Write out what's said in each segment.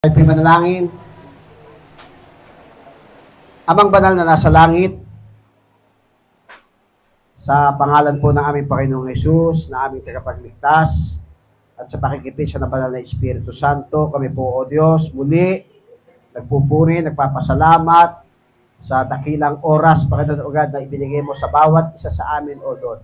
Ay manalangin. Amang banal na nasa langit, sa pangalan po ng aming Panginoong Hesus, na aming tagapagligtas, at sa pakikipit siya ng banal na Espiritu Santo, kami po, O Diyos, muli, nagpupuri, nagpapasalamat sa dakilang oras, Panginoon o God, na ibinigay mo sa bawat isa sa amin, O Lord.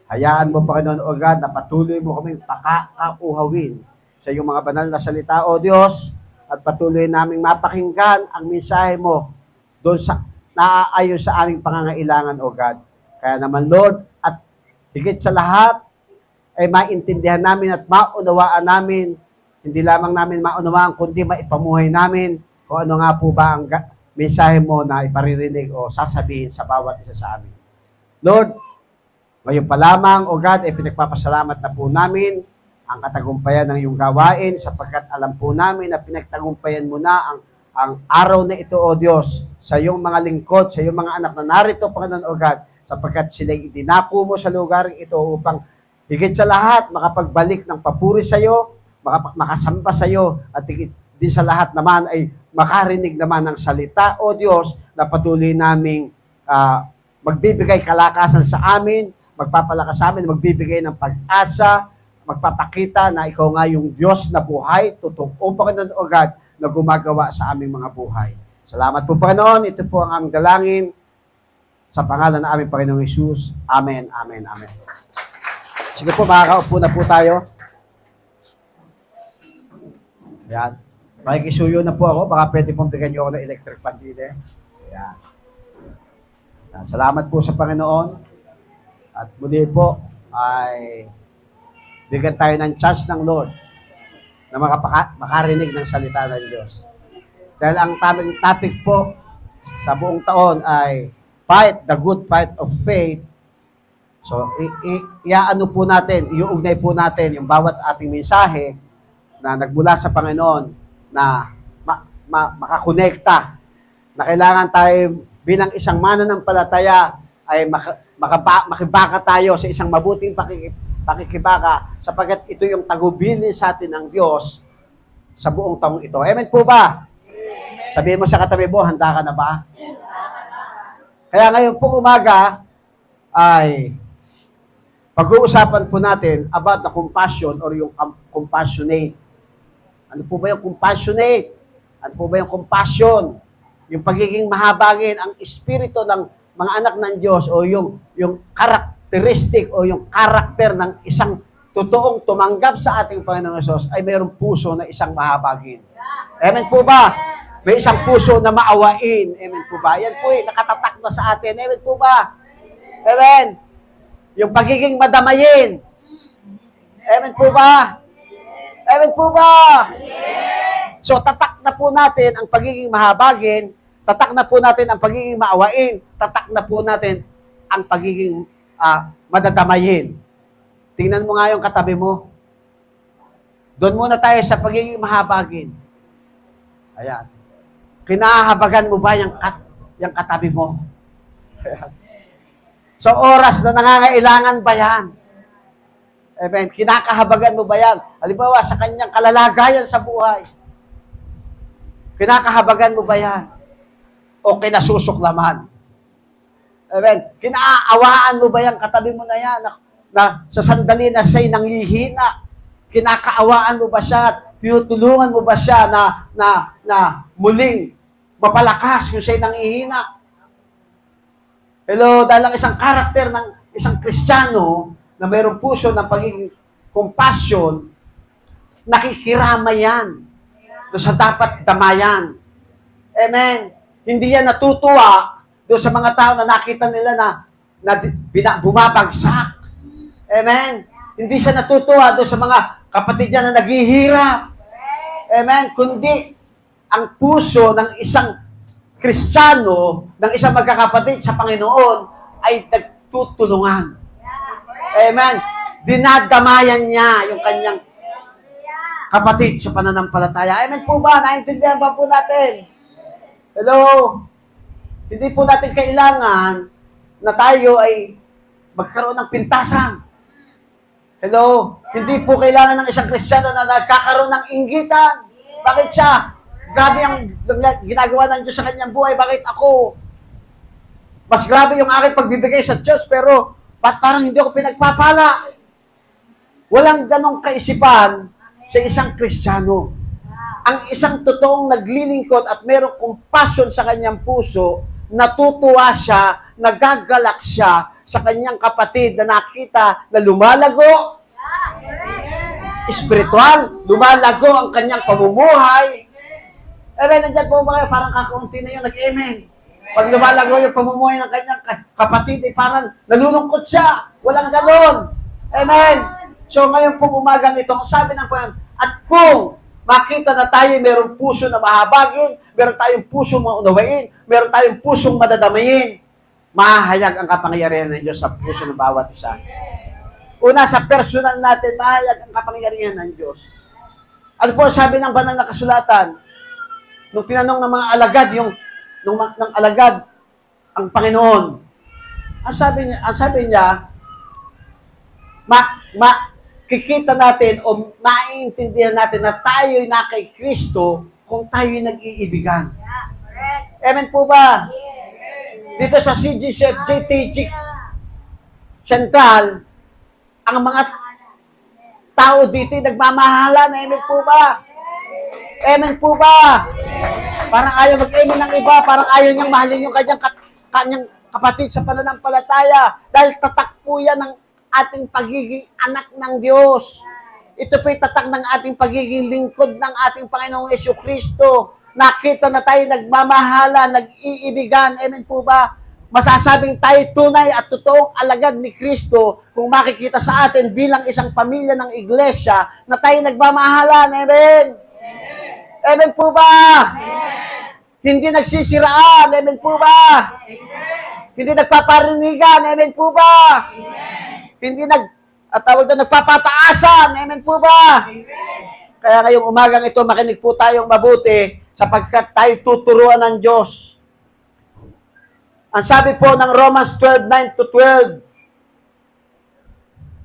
Hayaan mo, Panginoon o God, na patuloy mo kaming pakakauhawin sa iyong mga banal na salita, O Diyos, at patuloy naming mapakinggan ang mensahe mo doon sa naaayon sa aming pangangailangan, O God. Kaya naman, Lord, at higit sa lahat, ay maintindihan namin at maunawaan namin, hindi lamang namin maunawaan, kundi maipamuhay namin kung ano nga po ba ang mensahe mo na iparirinig o sasabihin sa bawat isa sa amin. Lord, ngayon pa lamang, O God, ay pinagpapasalamat na po namin ang katagumpayan ng iyong gawain sapagkat alam po namin na pinagtagumpayan mo na ang araw na ito, O Diyos, sa iyong mga lingkod, sa iyong mga anak na narito, Panginoon O God, sapagkat sila'y idinako mo sa lugar ito upang higit sa lahat makapagbalik ng papuri sa iyo, makasamba sa iyo, at higit din sa lahat naman ay makarinig naman ng salita, O Diyos, na patuloy naming magbibigay kalakasan sa amin, magpapalakas sa amin, magbibigay ng pag-asa, magpapakita na ikaw nga yung Diyos na buhay, totoo, Panginoon o God, na gumagawa sa aming mga buhay. Salamat po, Panginoon. Ito po ang aming dalangin sa pangalan ng aming Panginoong Hesus. Amen, amen, amen. Sige po, makakaupo na po tayo. Ayan. Makikisuyo na po ako. Baka pwede pong bigyan niyo ako ng electric fan din eh. Ayan. Salamat po sa Panginoon. At muli po ay bigyan tayo ng chance ng Lord na makarinig ng salita ng Diyos. Dahil ang tamang topic po sa buong taon ay fight the good fight of faith. So, iaano po natin, iuugnay po natin yung bawat ating mensahe na nagmula sa Panginoon na makakonekta, na kailangan tayo bilang isang mananampalataya ay makibaka tayo sa isang mabuting pakikibaka sapagkat ito yung tagubilin sa atin ng Diyos sa buong taong ito. Amen po ba? Amen. Sabihin mo sa katabi mo, handa ka na ba? Kaya ngayon po umaga ay pag-uusapan po natin about the compassion or yung compassionate. Ano po ba yung compassionate? Ano po ba yung compassion? Yung pagiging mahabagin, ang espiritu ng mga anak ng Diyos o yung characteristic o yung karakter ng isang totoong tumanggap sa ating Panginoong Hesus ay mayroong puso na isang mahabagin. Amen po ba? May isang puso na maawain. Amen po ba? Yan po nakatatak na sa atin. Amen po ba? Amen. Yung pagiging madamayin. Amen po ba? Amen po ba? So, tatak na po natin ang pagiging mahabagin, tatak na po natin ang pagiging maawain, tatak na po natin ang pagiging madadamayin. Tingnan mo nga yung katabi mo. Doon muna tayo sa pagiging mahabagin. Ayan. Kinahabagan mo ba yung katabi mo? Ayan. So, oras na nangangailangan ba yan? Amen. Kinakahabagan mo ba yan? Halimbawa, sa kanyang kalalagayan sa buhay. Kinakahabagan mo ba yan? O kinasusuklaman? Amen. Kinaawaan mo ba yan? Katabi mo na yan na sa sandali na siya'y nanghihina. Kinakaawaan mo ba siya? Tinutulungan mo ba siya na muling mapalakas kung siya'y nanghihina? Hello, dahil ang isang karakter ng isang Kristiyano na mayroong puso ng pagiging compassion, nakikirama yan doon sa dapat damayan. Amen. Hindi yan natutuwa doon sa mga tao na nakita nila na bumabagsak. Amen. Hindi siya natutuwa doon sa mga kapatid niya na naghihirap. Amen. Kundi ang puso ng isang Kristiyano, ng isang magkakapatid sa Panginoon ay nagtutulungan. Amen. Dinadamayan niya yung kanyang kapatid sa pananampalataya. Amen po ba? Naintindihan ba po natin? Hello? Hindi po natin kailangan na tayo ay magkaroon ng pintasan. Hello? Hindi po kailangan ng isang Kristiyano na nagkakaroon ng inggitan. Bakit siya? Grabe ang ginagawa ng Diyos sa kanyang buhay. Bakit ako? Mas grabe yung aking pagbibigay sa church, pero ba't parang hindi ako pinagpapala? Walang ganong kaisipan sa isang Kristiyano. Ang isang totoong naglilingkod at mayroong compassion sa kanyang puso, natutuwa siya, nagagalak siya sa kanyang kapatid na nakita na lumalago, spiritual, lumalago ang kanyang pamumuhay. Nandyan po ba kayo, parang kakaunti na yun, nag-amen. Pag lumalago yung pamumuhay ng kanyang kapatid, parang nalulungkot siya. Walang ganon. Amen. So ngayon pong umagang ito, sabi ng Panginoon, at kung makita na tayo mayroong puso na mahabagin, meron tayong pusong maunawain, meron tayong pusong madadamayin, mahayag ang kapangyarihan ng Diyos sa puso ng bawat isa. Una, sa personal natin, mahayag ang kapangyarihan ng Diyos. Ano po sabi ng banal na kasulatan? Nung tinanong ng mga alagad, ng alagad, ang Panginoon, ang sabi niya, kikita natin o maiintindihan natin na tayo'y na kay Kristo kung tayo'y nag-iibigan. Amen po ba? Dito sa CGCF, JTG Central, ang mga tao dito'y nagmamahalan. Amen po ba? Amen po ba? Parang ayaw mag-amen ng iba, parang ayaw niyang mahalin yung kanyang kapatid sa pananampalataya dahil tatak po yan ng ating pagiging anak ng Diyos. Ito po'y tatak ng ating pagiging lingkod ng ating Panginoong Jesucristo. Nakita na tayo nagmamahala, nag-iibigan. Amen po ba? Masasabing tayo tunay at totoong alagad ni Kristo kung makikita sa atin bilang isang pamilya ng iglesia na tayo nagmamahalan. Amen? Amen po ba? Hindi nagsisiraan. Amen po ba? Hindi nagpaparinigan. Amen po ba? Hindi nagpapataasan. Amen po ba? Kaya ngayong umagang ito, makinig po tayong mabuti sapagkat tayo tuturuan ng Diyos. Ang sabi po ng Romans 12:9-12,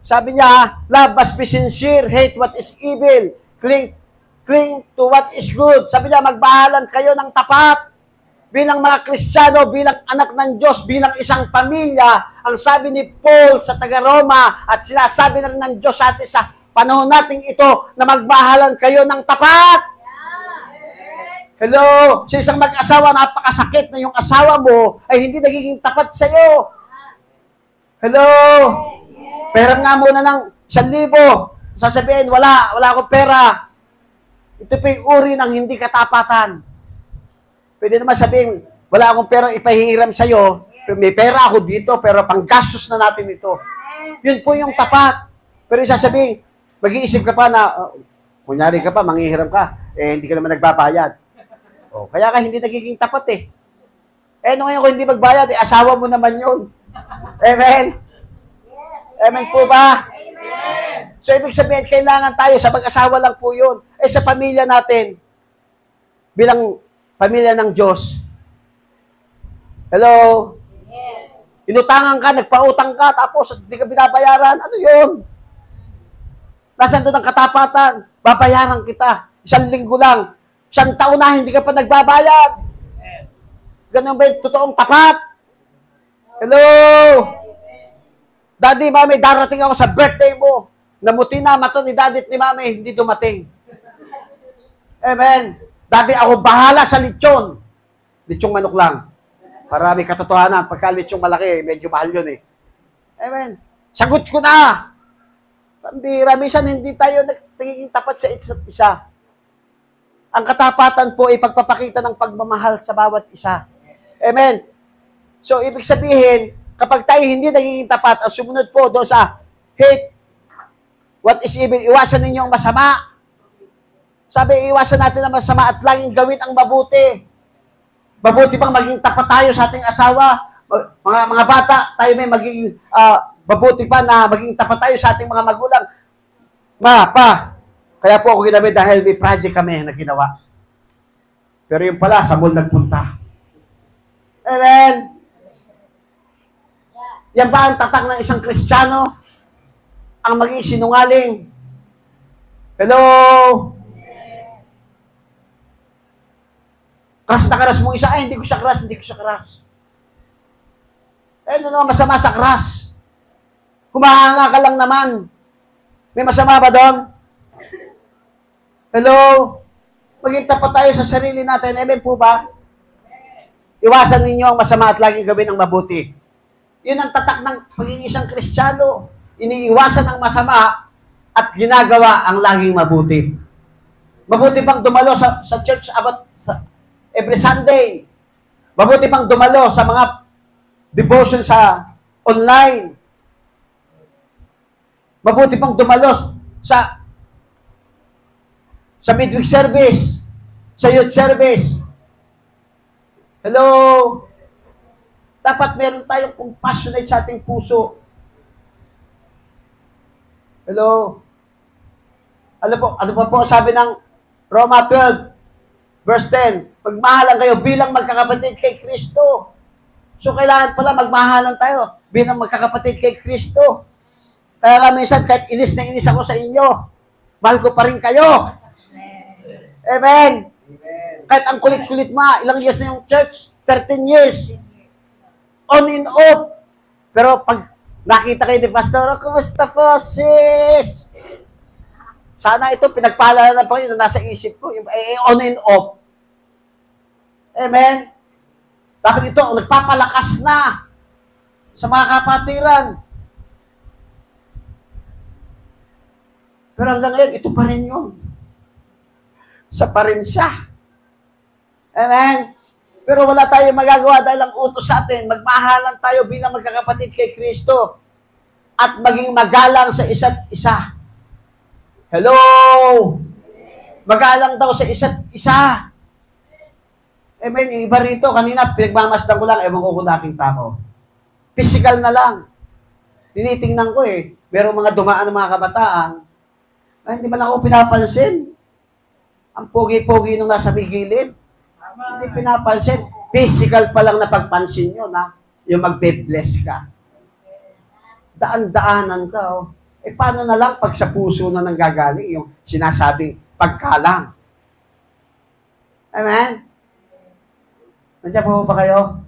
sabi niya, love must be sincere, hate what is evil, cling to what is good. Sabi niya, magbahalan kayo ng tapat. Bilang mga Kristiyano, bilang anak ng Diyos, bilang isang pamilya, ang sabi ni Paul sa taga-Roma at sinasabi na rin ng Diyos sa atin sa panahon natin ito na magbahalan kayo ng tapat. Hello? Sa isang mag-asawa, napakasakit na yung asawa mo ay hindi nagiging tapat sa iyo. Hello? Pera nga muna ng 1,000. Sasabihin, wala akong pera. Ito po yung uri ng hindi katapatan. Pwede naman sabihin, wala akong perang ipahihiram sa'yo, may pera ako dito, pero panggastos na natin ito. Yun po yung tapat. Pero sasabihin, mag-iisip ka pa na, kunyari ka pa, manghihiram ka, hindi ka naman nagbabayad. Kaya ka hindi nagiging tapat ngayon kung hindi magbayad, asawa mo naman yun. Amen? Amen po ba? Amen. So, ibig sabihin, kailangan tayo, sa mag-asawa lang po yun. Sa pamilya natin, bilang pamilya ng Diyos. Hello? Yes. Inutangan ka, nagpautang ka, tapos hindi ka binabayaran. Ano yun? Nasaan doon ang katapatan? Babayaran kita. 1 linggo lang. 1 taon na, hindi ka pa nagbabayad. Ganun ba yung totoong tapat? Hello? Daddy, mami, darating ako sa birthday mo. Namuti na mata ni daddy at ni mami, hindi dumating. Amen. Dati ako bahala sa lechon. Lechong manok lang. Para may katotohanan. Pagka lechong malaki, medyo mahal yun Amen. Sagot ko na. Pambira, minsan hindi tayo nagiging tapat sa isa't isa. Ang katapatan po ay pagpapakita ng pagmamahal sa bawat isa. Amen. So, ibig sabihin, kapag tayo hindi nagiging tapat, ang sumunod po doon sa hate what is evil, iwasan ninyo ang masama. Sabi, iwasan natin ang masama at laging gawin ang mabuti. Mabuti pang maging tapat tayo sa ating asawa. Mga bata, tayo may maging mabuti pa na maging tapat tayo sa ating mga magulang. Kaya po ako ginabi dahil may project kami na ginawa. Pero yung pala, sa mall nagpunta. Amen. Yan ba ang tatak ng isang Kristiyano? Ang maging sinungaling. Hello? Crush na crush mo isa, ay hindi ko siya crush, hindi ko siya crush. Eh, ano naman masama sa crush? Humahanga ka lang naman. May masama ba doon? Hello? Maging tapat tayo sa sarili natin. Amen po ba? Iwasan ninyo ang masama at laging gawin ang mabuti. Yun ang tatak ng pagiging isang Kristiyano. Iniiwasan ang masama at ginagawa ang laging mabuti. Mabuti bang dumalo sa church about every Sunday? Mabuti bang dumalo sa mga devotion sa online? Mabuti bang dumalo sa midweek service, sa youth service? Hello? Dapat meron tayong compassionate sa ating puso. Hello? Ano pa po sabi ng Roma 12, verse 10? Magmahalan kayo bilang magkakapatid kay Kristo. So, kailangan pala magmahalan tayo bilang magkakapatid kay Kristo. Kaya nga minsan, kahit inis na inis ako sa inyo, mahal ko pa rin kayo. Amen. Kahit ang kulit-kulit mo, ilang years na yung church? 13 years. On and off. Pero pag nakita kayo ni Pastor, kumusta po, sis? Sana ito, pinagpaalala na po yun na nasa isip ko. Yung, on and off. Amen. Bakit ito, nagpapalakas na sa mga kapatiran. Pero hanggang ngayon, ito pa rin yun. Sa pa rin siya. Amen? Pero wala tayong magagawa dahil ang utos sa atin, magmahalan tayo bilang magkakapatid kay Kristo at maging magalang sa isa't isa. Hello? Magalang daw sa isa't isa. Amen? Yung iba rito, kanina, pinagmamasdan ko lang, ewan ko kung aking tao. Physical na lang. Tinitingnan ko merong mga dumaan ng mga kabataan, ay, hindi man ako pinapansin. Ang pogi-pogi nung nasa may gilid. Hindi pinapansin. Physical pa lang na pagpansin nyo na yung magbe-bless ka. Daan-daanan ka. Paano na lang pag sa puso na nanggagaling yung sinasabing pagkalang? Amen? Nandiyan po ba kayo?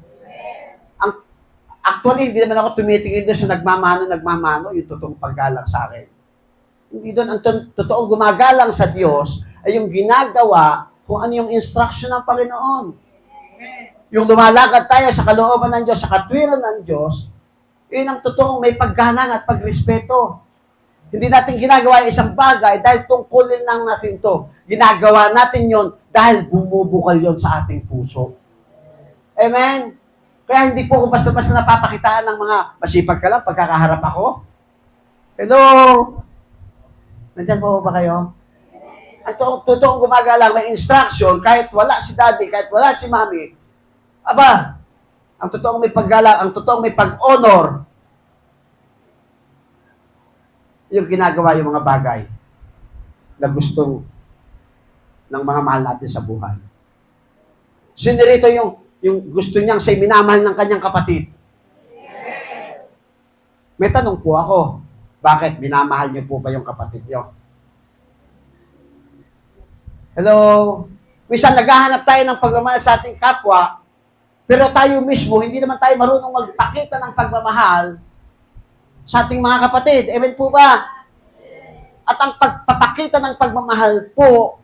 Actually, hindi naman ako tumitingin doon sa nagmamano, yung totoong paggalang sa akin. Hindi doon. Ang totoong gumagalang sa Diyos ay yung ginagawa kung ano yung instruction ng Panginoon. Yung lumalakad tayo sa kalooban ng Diyos, sa katwiran ng Diyos, yun ang totoong may paggalang at pagrespeto. Hindi natin ginagawa yung isang bagay dahil tungkulin lang natin to. Ginagawa natin yon dahil bumubukal yon sa ating puso. Amen? Kaya hindi po ako basta-basta napapakitaan ng mga masipag ka lang pagkakaharap ako. Hello? Nandiyan po ba kayo? Ang totoong gumagalang, may instruction, kahit wala si daddy, kahit wala si mommy, aba, ang totoong may paggalang, ang totoong may pag-honor, yung ginagawa yung mga bagay na gustong ng mga mahal natin sa buhay. Sino rito yung gusto niyang siya'y minamahal ng kanyang kapatid? May tanong po ako, bakit minamahal niyo po ba yung kapatid niyo? Hello? Minsan naghahanap tayo ng pagmamahal sa ating kapwa, pero tayo mismo, hindi naman tayo marunong magpakita ng pagmamahal sa ating mga kapatid. Amen po ba? At ang pagpapakita ng pagmamahal po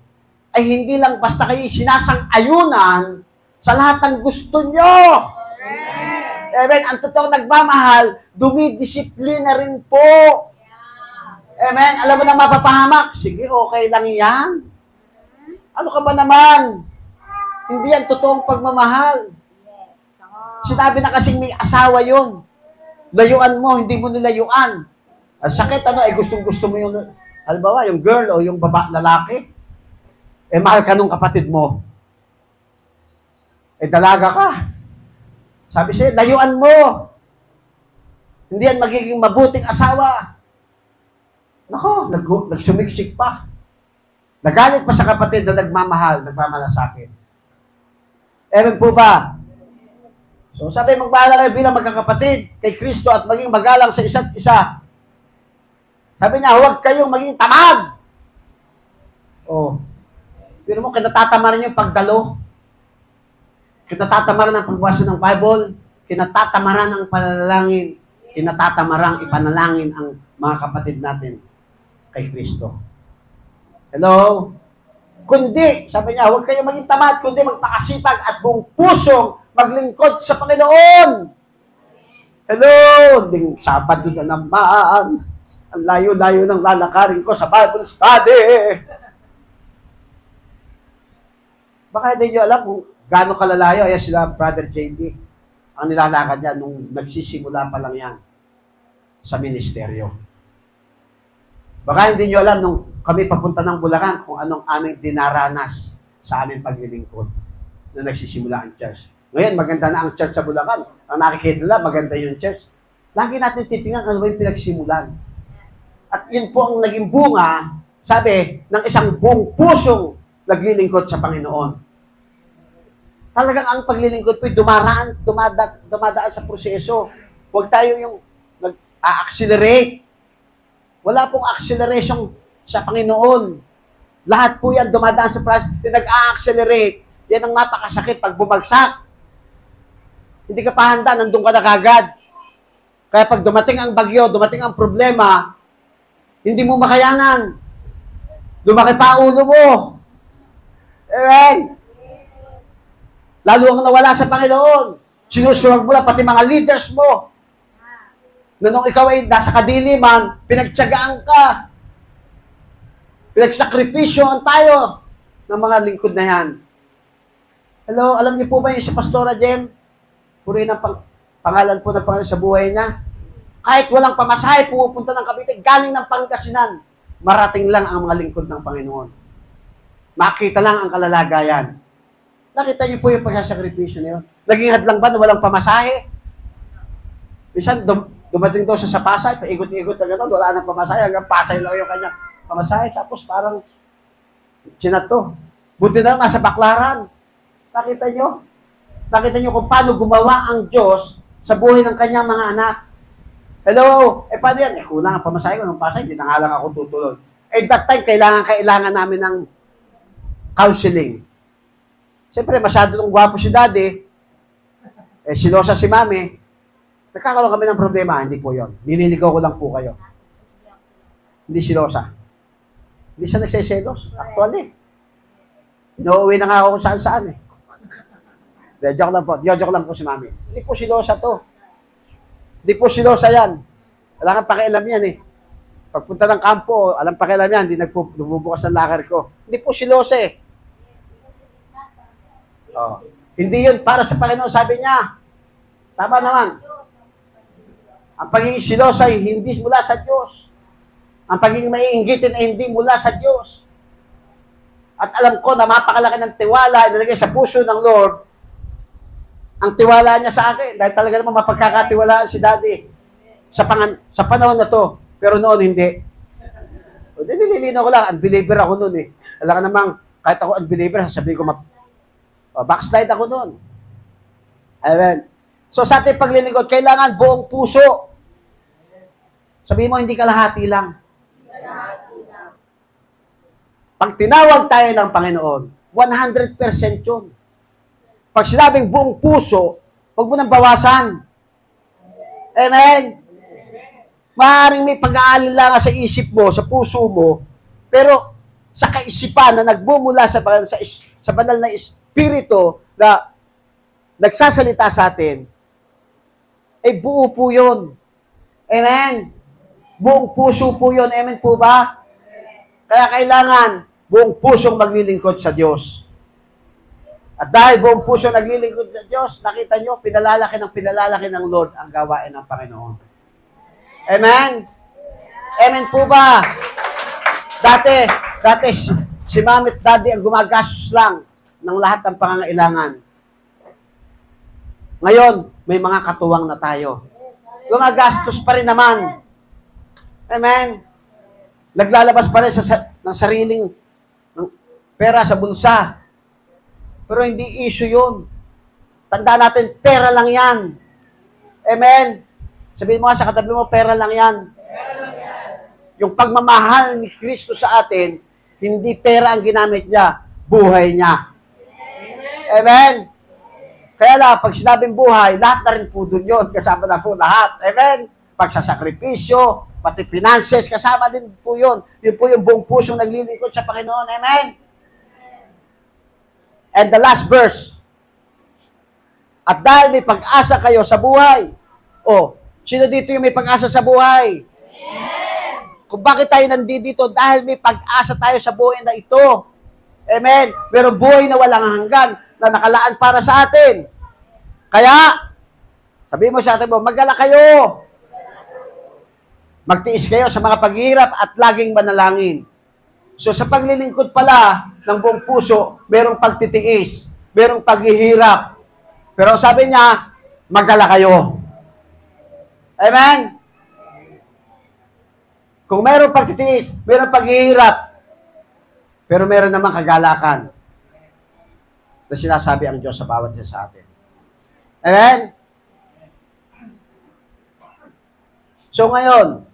ay hindi lang basta kayo sinasang-ayunan sa lahat ng gusto nyo. Amen. Ang totoong nagmamahal, dumidisiplina rin po. Amen. Alam mo na mapapahamak? Sige, okay lang yan. Ano ka ba naman? Hindi yan totoong pagmamahal. Sinabi na kasing may asawa yun. Layuan mo, hindi mo nilayuan. Ang sakit, gustong-gusto mo yung, halimbawa, yung girl o yung lalaki. Mahal ka nung kapatid mo. Dalaga ka. Sabi siya, layuan mo. Hindi yan magiging mabuting asawa. Nako, nagsumiksik pa. Nagalit pa sa kapatid na nagmamalasakit. Ewan po ba? So sabi, magmahal kayo bilang magkakapatid kay Kristo at maging magalang sa isa't isa. Sabi niya, huwag kayong maging tamad. Pero mo, kinatatamad rin yung pagdalo. Kinatatamaran ng pagbasa ng Bible, kinatatamaran ang panalangin, kinatatamarang ipanalangin ang mga kapatid natin kay Kristo. Hello? Kundi, sabi niya, huwag kayong maging tamad, kundi magpakasipag at buong pusong maglingkod sa Panginoon. Hello? Ding Sabado na naman. Ang layo-layo ng lalakarin ko sa Bible study. Baka hindi nyo alam kung gaano kalalayo. Ayan sila, Brother JB. Ang nilalakad niya nung nagsisimula pa lang yan sa ministeryo. Baka hindi nyo alam nung kami papunta ng Bulacan kung anong aming dinaranas sa aming paglilingkod nung nagsisimula ang church. Ngayon, maganda na ang church sa Bulacan. Ang nakikita nila, maganda yung church. Lagi natin titingnan ano ba yung pinagsimulan. At yun po ang naging bunga, sabi, ng isang buong pusong naglilingkod sa Panginoon. Talagang ang paglilingkod po dumadaan sa proseso. Huwag tayo yung nag-accelerate. Wala pong acceleration sa Panginoon. Lahat po yan dumadaan sa proseso. Yung nag-accelerate, yan ang napakasakit pag bumagsak. Hindi ka pa handa, nandun ka na kagad. Kaya pag dumating ang bagyo, dumating ang problema, hindi mo makayanan. Lumaki pa ulo mo. Amen. Lalo ang nawala sa Panginoon. Sinusuwag mo lang pati mga leaders mo. Nung ikaw ay nasa kadiliman, pinagtiyagaan ka. Pinagsakripisyoan tayo ng mga lingkod na yan. Hello, alam niyo po ba yung si Pastora Jem? Purihin ang pangalan po ng Panginoon sa buhay niya. Kahit walang pamasahe, pupunta ng Cavite, galing ng Pangasinan, marating lang ang mga lingkod ng Panginoon. Makita lang ang kalalagayan. Nakita niyo po yung pagsasakripisyo na yun. Naging hadlang ba na walang pamasahe? Minsan, dumating daw sa Pasay, paikot-ikot na gano'n, wala nang pamasahe, hanggang Pasay lang yung kanyang pamasahe, tapos parang sinato. Buti na nasa Baklaran. Nakita niyo? Nakita niyo kung paano gumawa ang Diyos sa buhay ng kanyang mga anak. Hello? Paano yan? Kulang ang pamasahe ko ng Pasay, hindi na nga lang ako tutulog. That time, kailangan namin ng counseling. Siyempre, masyado nung gwapo si Daddy, silosa si Mami, nagkakaroon kami ng problema. Hindi po yon. Nililigaw ko lang po kayo. Hindi silosa. Hindi siya nagsiselos. Actually. Inuuwi na nga ako kung saan-saan eh. Joke lang po. Joke lang po si Mami. Hindi po silosa to. Hindi po silosa yan. Wala kang pakialam yan eh. Pagpunta ng kampo, alam pakialam yan, hindi nagbubukas ng lakar ko. Hindi po silosa eh. Oh. Hindi yun para sa Panginoon, sabi niya. Tama naman. Ang pagiging silosa ay hindi mula sa Diyos. Ang pagiging maiinggitin ay hindi mula sa Diyos. At alam ko na mapakalaki ng tiwala inilagay sa puso ng Lord ang tiwala niya sa akin. Dahil talaga naman mapagkakatiwalaan si Daddy sa panahon na to. Pero noon hindi. O, nililinaw ko lang, unbeliever ako noon eh. Alam ka namang, kahit ako unbeliever, sasabihin ko, backslide ako noon. Amen. So sa ating paglilingkod, kailangan buong puso. Sabihin mo, hindi kalahati lang. Pag tinawag tayo ng Panginoon, 100% yun. Pag sinabing buong puso, huwag mo nang bawasan. Amen? Maaaring may pag-aalala nga sa isip mo, sa puso mo, pero sa kaisipan na nagmumula sa banal na Espiritu na nagsasalita sa atin, ay buo po yun. Amen? Buong puso po yun. Amen po ba? Kaya kailangan buong pusong maglilingkod sa Diyos. At dahil buong puso naglilingkod sa Diyos, nakita nyo, pinalalaki ng Lord ang gawain ng Panginoon. Amen? Amen po ba? Dati, si Mami at Daddy ang gumagastos lang ng lahat ng pangangailangan. Ngayon, may mga katuwang na tayo. Gumagastos pa rin naman. Amen? Naglalabas pa rin ng sariling pera sa bulsa. Pero hindi issue yun. Tandaan natin, pera lang yan. Amen? Sabihin mo nga sa katabi mo, pera lang yan. Yung pagmamahal ni Kristo sa atin, hindi pera ang ginamit niya, buhay niya. Amen? Kaya na, pag sinabing buhay, lahat na rin po dun yun. Kasama na po lahat. Amen? Pagsasakripisyo, pati finances, kasama din po yun. Yun po yung buong pusong naglilingkod sa Panginoon. Amen? And the last verse. At dahil may pag-asa kayo sa buhay. Sino dito yung may pag-asa sa buhay? Amen. Kung bakit tayo nandito? Dahil may pag-asa tayo sa buhay na ito. Amen? Merong buhay na walang hanggan na nakalaan para sa atin. Kaya, sabihin mo sa atin mo, magala kayo. Magtiis kayo sa mga paghihirap at laging manalangin. So sa paglilingkod pala ng buong puso, merong pagtitiis, merong paghihirap. Pero sabi niya, magala kayo. Amen? Kung merong pagtitiis, merong paghihirap, pero meron namang kagalakan na sinasabi ang Diyos sa bawat isa sa atin. Amen? So ngayon,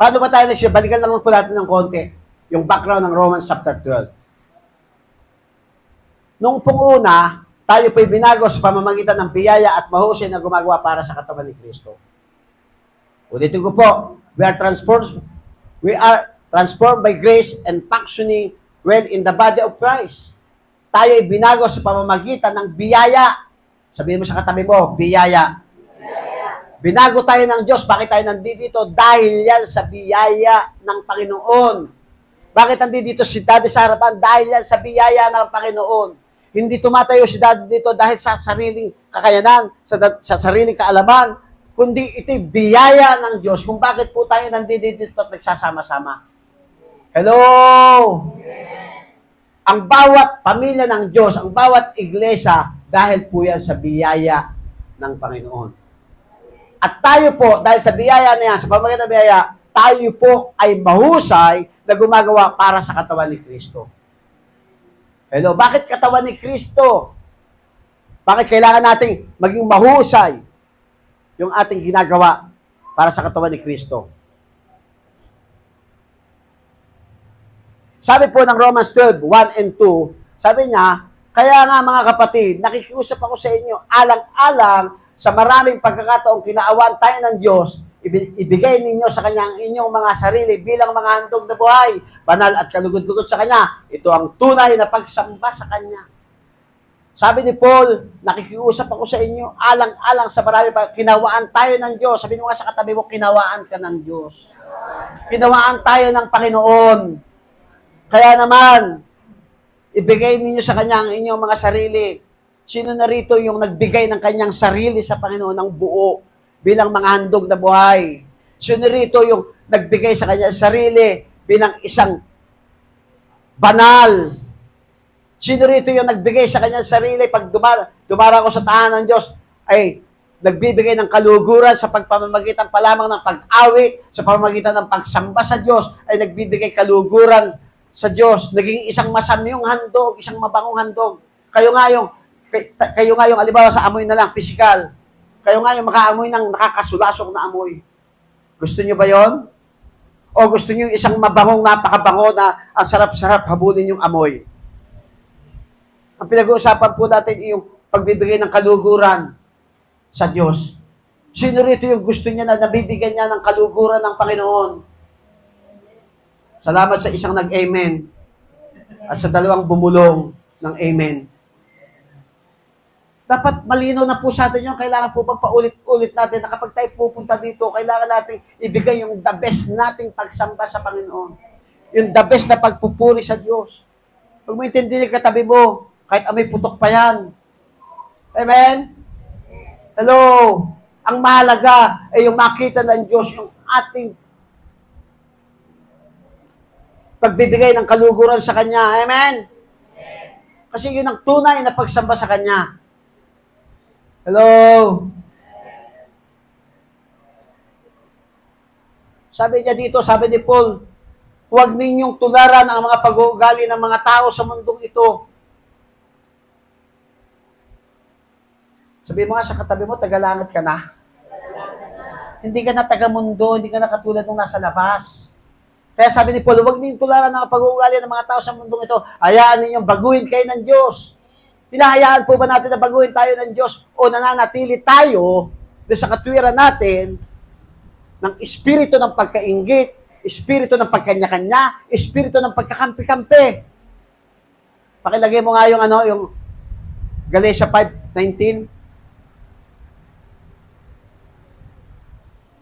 paano ba tayo nagsibalikan? Balikan lang po natin ng konti yung background ng Romans chapter 12. Nung pong una, tayo po'y binago sa pamamagitan ng biyaya at mahusay na gumagawa para sa katawan ni Kristo. Ulitin ko po, we are transformed by grace and functioning well in the body of Christ. Tayo ay binago sa pamamagitan ng biyaya. Sabihin mo sa katabi mo, biyaya. Binago tayo ng Diyos. Bakit tayo nandito? Dahil yan sa biyaya ng Panginoon. Bakit nandito si Daddy sa harapan? Dahil yan sa biyaya ng Panginoon. Hindi tumatayo si Daddy dito dahil sa sariling kakayanan, sa sariling kaalaman, kundi ito'y biyaya ng Diyos kung bakit po tayo nandito at nagsasama-sama. Hello! Ang bawat pamilya ng Diyos, ang bawat iglesia, dahil po yan sa biyaya ng Panginoon. At tayo po, dahil sa biyaya na yan, sa pamamagitan ng biyaya, tayo po ay mahusay na gumagawa para sa katawan ni Kristo. Hello, bakit katawan ni Kristo? Bakit kailangan nating maging mahusay yung ating ginagawa para sa katawan ni Kristo? Sabi po ng Romans 12, 1 and 2, sabi niya, kaya nga mga kapatid, nakikiusap ako sa inyo, alang-alang sa maraming pagkakataong kinaawaan tayo ng Diyos, ibigay ninyo sa Kanya ang inyong mga sarili bilang mga handog na buhay, banal at kalugod-lugod sa Kanya. Ito ang tunay na pagsamba sa Kanya. Sabi ni Paul, nakikiusap ako sa inyo, alang-alang sa maraming kinawaan tayo ng Diyos. Sabi mo nga sa katabi mo, kinawaan ka ng Diyos. Kinawaan tayo ng Panginoon. Kaya naman, ibigay ninyo sa Kanya ang inyong mga sarili. Sino na rito yung nagbigay ng kanyang sarili sa Panginoon ng buo bilang mga handog na buhay? Sino rito yung nagbigay sa kanyang sarili bilang isang banal? Sino rito yung nagbigay sa kanyang sarili pag dumara ko sa tahanan ng Diyos ay nagbibigay ng kaluguran sa pagpamamagitan pa lamang ng pag-awi, sa pamamagitan ng pagsamba sa Diyos ay nagbibigay kaluguran sa Diyos. Naging isang masamyong handog, isang mabangong handog. Kayo nga yung, alibawa sa amoy na lang, physical. Kayo nga yung makaamoy ng nakakasulasok na amoy. Gusto nyo ba yon? O gusto nyo isang mabangong, napakabango na ang sarap-sarap habulin yung amoy? Ang pinag-uusapan po natin yung pagbibigay ng kaluguran sa Diyos. Sino rito yung gusto niya na nabibigyan niya ng kaluguran ng Panginoon? Salamat sa isang nag-amen at sa dalawang bumulong ng amen. Dapat malinaw na po sa atin yun. Kailangan po bang paulit-ulit natin na kapag tayo pupunta dito, kailangan natin ibigay yung the best nating pagsamba sa Panginoon. Yung the best na pagpupuri sa Diyos. Pag mo intindi yung katabi mo, kahit amoy putok pa yan. Amen? Hello? Ang mahalaga ay yung makita ng Diyos, yung ating pagbibigay ng kaluguran sa Kanya. Amen? Kasi yun ang tunay na pagsamba sa Kanya. Hello? Sabi niya dito, sabi ni Paul, huwag ninyong tularan ang mga pag-uugali ng mga tao sa mundong ito. Sabi mo nga sa katabi mo, tagalangit ka na. Hindi ka na taga-mundo, hindi ka na katulad ng nasa labas. Kaya sabi ni Paul, huwag ninyong tularan ang pag-uugali ng mga tao sa mundong ito. Hayaan ninyong baguhin kayo ng Diyos. Hinahayaan po ba natin na baguhin tayo ng Diyos o nananatili tayo sa katwiran natin ng espiritu ng pagkainggit, espiritu ng pagkanya-kanya, espiritu ng pagkakampi-kampi. Pakilagay mo nga yung yung Galatia 5:19.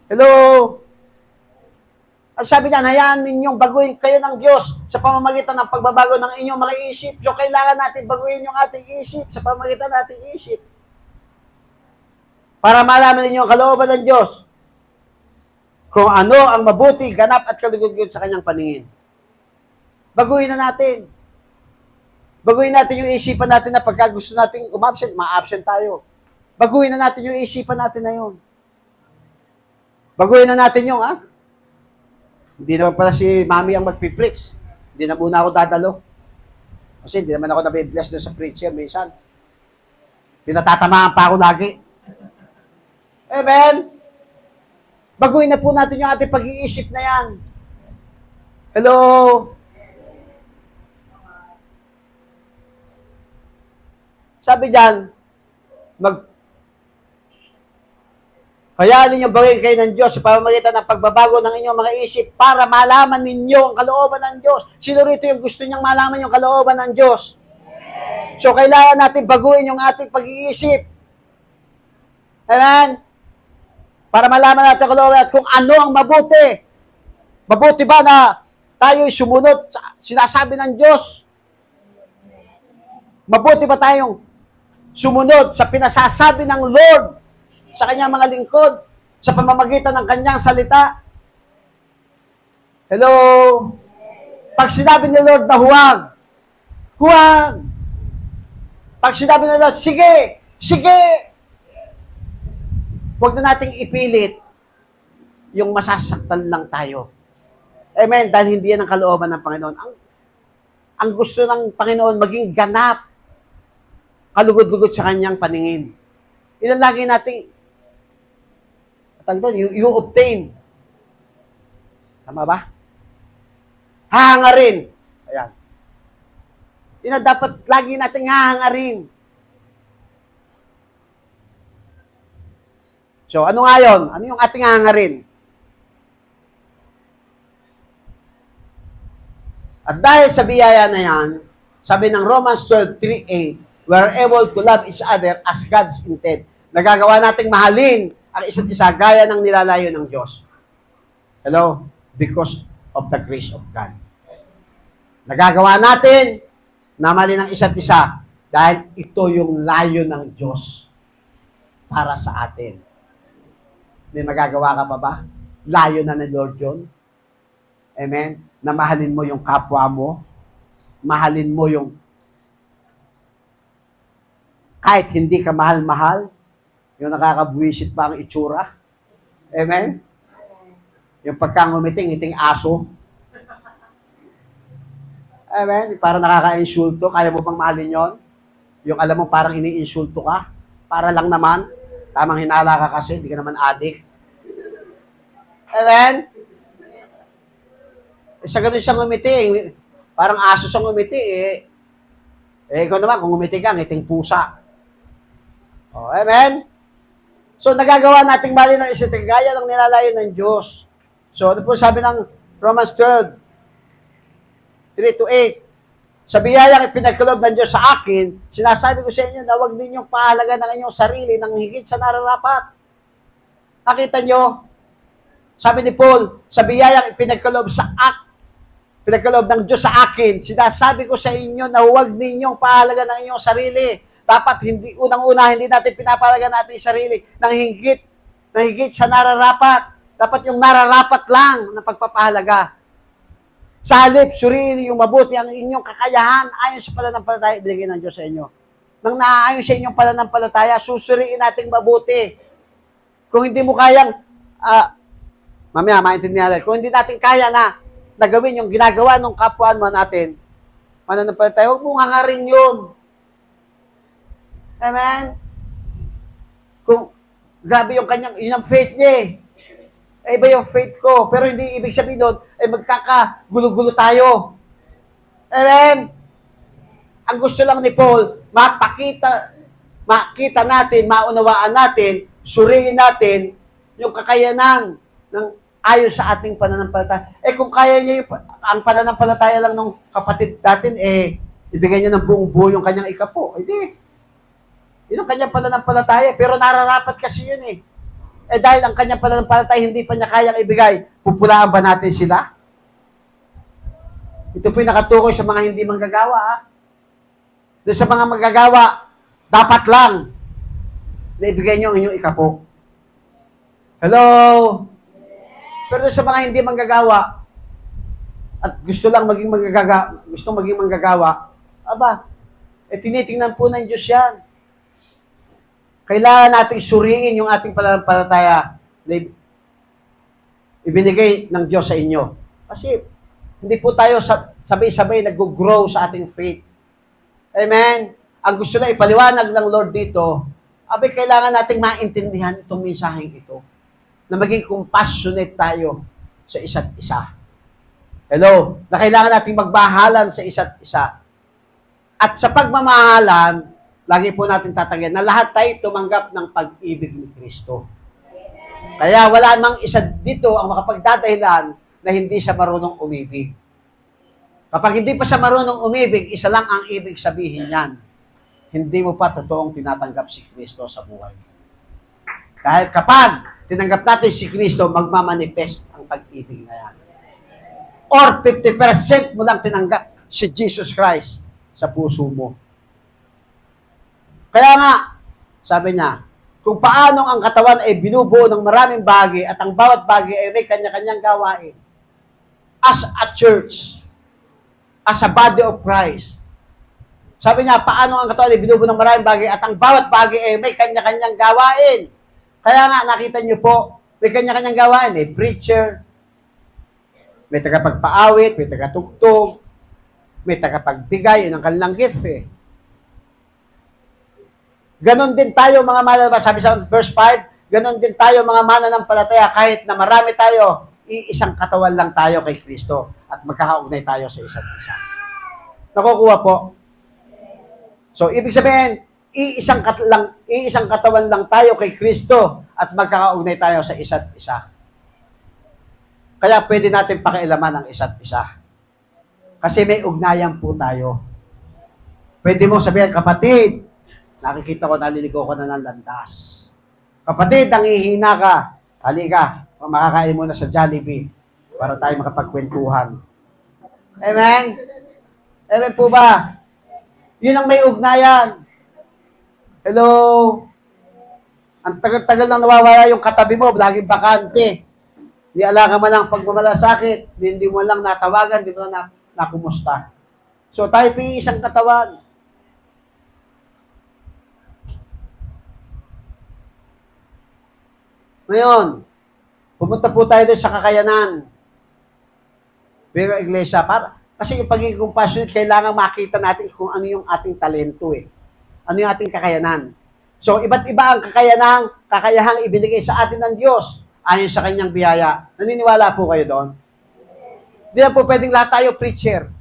Hello? Ang sabi niyan, hayaan ninyong baguhin kayo ng Diyos sa pamamagitan ng pagbabago ng inyong mga isip. So, kailangan natin baguhin yung ating isip sa pamamagitan ng ating isip. Para malaman ninyo ang kalooban ng Diyos. Kung ano ang mabuti, ganap at kalugod-gud sa kanyang paningin. Baguhin na natin. Baguhin natin yung isipan natin na pagka gusto natin umabsent, ma-absent tayo. Baguhin na natin yung isipan natin na yun. Baguhin na natin yung, hindi naman pala si Mami ang magpipreach. Hindi na muna ako dadalo. Kasi hindi naman ako nabibless doon sa preacher minsan. Pinatatamaan pa ako lagi. Amen? Baguhin na po natin yung ating pag-iisip na yan. Hello? Sabi diyan, hayaan ninyo baguhin kayo ng Diyos sa pamamagitan ng pagbabago ng inyong mga isip para malaman ninyo ang kalooban ng Diyos. Sino rito yung gusto niyang malaman yung kalooban ng Diyos? So, kailangan natin baguhin yung ating pag-iisip. Amen? Para malaman natin ang kalooban at kung ano ang mabuti. Mabuti ba na tayo'y sumunod sa sinasabi ng Diyos? Mabuti ba tayong sumunod sa pinasasabi ng Lord sa kanyang mga lingkod, sa pamamagitan ng kanyang salita? Hello? Pag sinabi ni Lord na huwag. Pag sinabi ni Lord, sige, huwag na nating ipilit yung masasaktan lang tayo. Amen? Dahil hindi yan ang kalooban ng Panginoon. Ang gusto ng Panginoon maging ganap, kalugod-lugod sa kanyang paningin. Ilalagay natin you obtain. Tama ba? Hahangarin. Ayan. Yun na dapat lagi nating hahangarin. So, ano nga yun? Ano yung ating hahangarin? At dahil sa biyaya na yan, sabi ng Romans 12:3-8, we are able to love each other as God's intent. Nagagawa nating mahalin ang isa't isa gaya ng nilalayo ng Diyos. Hello? Because of the grace of God. Nagagawa natin na mahalin ang isa't isa dahil ito yung layo ng Diyos para sa atin. May magagawa ka pa ba? Layo na ng Lord yun. Amen? Na mahalin mo yung kapwa mo. Mahalin mo yung kahit hindi ka mahal-mahal, yung nakakabuwisit pa ang itsura. Amen? Yung pagkangumiting-iting aso. Amen? Parang nakaka-insulto. Kaya mo bang mahalin yon? Yung alam mo parang ini-insulto ka. Para lang naman. Tamang hinala ka kasi. Hindi ka naman addict. Amen? Sa ganun siyang ngumiti. Parang aso siyang ngumiti ikaw naman, kung ngumiti ka, ngiting pusa. Oh, amen? So, nagagawa nating mali ng isa't gaya ng nilalayo ng Diyos. So, ano po sabi ng Romans 12:3-8? Sa biyayang ipinagkaloob ng Diyos sa akin, sinasabi ko sa inyo na huwag ninyong pahalaga ng inyong sarili ng higit sa nararapat. Nakita nyo? Sabi ni Paul, sa biyayang ipinagkaloob ng Diyos sa akin, sinasabi ko sa inyo na huwag ninyong pahalaga ng inyong sarili. Dapat unang-una, hindi natin pinapahalaga natin yung sarili ng higit sa nararapat. Dapat yung nararapat lang na pagpapahalaga. Sa halip, suriin yung mabuti ang inyong kakayahan ayon sa pananampalataya ibigay ng Diyos sa inyo. Nang naaayon sa inyong pananampalataya, susuriin natin mabuti. Kung hindi mo kayang, mamaya, maintindihan natin, kung hindi natin kaya na gawin yung ginagawa ng kapwa natin, mananampalataya, huwag mong hangarin yun. Amen? Kung grabe yung yun ang faith niya iba yung faith ko, pero hindi ibig sabihin doon, magkakagulo-gulo tayo. Amen? Ang gusto lang ni Paul, makita natin, maunawaan natin, suriin natin yung kakayanan ng ayon sa ating pananampalataya. Kung kaya niya ang pananampalataya lang ng kapatid natin, ibigay niya ng buong buo yung kanyang ikapo. Hindi. Yun ang kanyang pananampalataya. Pero nararapat kasi yun dahil ang kanyang pananampalataya hindi pa niya kayang ibigay, pupulaan ba natin sila? Ito po yung nakatukoy sa mga hindi manggagawa. Doon sa mga manggagawa, dapat lang na ibigay niyo ang inyong ikapo. Hello? Pero doon sa mga hindi manggagawa, at gusto maging manggagawa, tinitingnan po ng Diyos yan. Kailangan nating suriin yung ating pananampalataya na ibinigay ng Diyos sa inyo. Kasi hindi po tayo sabay-sabay nag-grow sa ating faith. Amen? Ang gusto na ipaliwanag ng Lord dito, kailangan nating maintindihan itong mensaheng ito. Na maging compassionate tayo sa isa't isa. Hello? Na kailangan nating magmahalan sa isa't isa. At sa pagmamahalan, lagi po natin tatagyan na lahat tayo tumanggap ng pag-ibig ni Kristo. Kaya wala mang isa dito ang makapagdadahilan na hindi siya marunong umibig. Kapag hindi pa siya marunong umibig, isa lang ang ibig sabihin niyan. Hindi mo pa totoong tinatanggap si Kristo sa buhay. Dahil kapag tinanggap natin si Kristo, magmamanifest ang pag-ibig na yan. Or 50% mo lang tinanggap si Jesus Christ sa puso mo. Kaya nga, sabi niya, kung paano ang katawan ay binubuo ng maraming bagay at ang bawat bagay ay may kanya-kanyang gawain. As a church, as a body of Christ. Sabi niya, paano ang katawan ay binubuo ng maraming bagay at ang bawat bagay ay may kanya-kanyang gawain. Kaya nga, nakita niyo po, may kanya-kanyang gawain. May preacher, may tagapagpaawit, may tagatugtog, may tagapagbigay, yun ang kanilang gift Ganon din tayo mga mananampalataya, sabi sa verse 5, ganon din tayo mga mananampalataya kahit na marami tayo, iisang katawan lang tayo kay Kristo at magkakaugnay tayo sa isa't isa. Nakukuha po? So, ibig sabihin, iisang katawan lang tayo kay Kristo at magkakaugnay tayo sa isa't isa. Kaya pwede natin pakialaman ang isa't isa. Kasi may ugnayan po tayo. Pwede mo sabihin, kapatid, nakikita ko, naliligo ko na ng landas. Kapatid, nangihina ka. Halika, makakain muna sa Jollibee para tayo makapagkwentuhan. Amen? Amen po ba? Yun ang may ugnayan. Hello? Ang tagal-tagal nang nawawala yung katabi mo, laging bakante. Hindi alam ka man ang pagmamalasakit, hindi mo lang natawagan, hindi mo lang nakumusta. So tayo po isang katawan. Ngayon, pumunta po tayo doon sa kakayanan. Pero iglesia, kasi yung pagiging compassionate, kailangan makita natin kung ano yung ating talento Ano yung ating kakayanan. So, iba't iba ang kakayahang ibinigay sa atin ng Diyos ayon sa kanyang biyaya. Naniniwala po kayo doon? Hindi na po pwedeng lahat tayo preacher.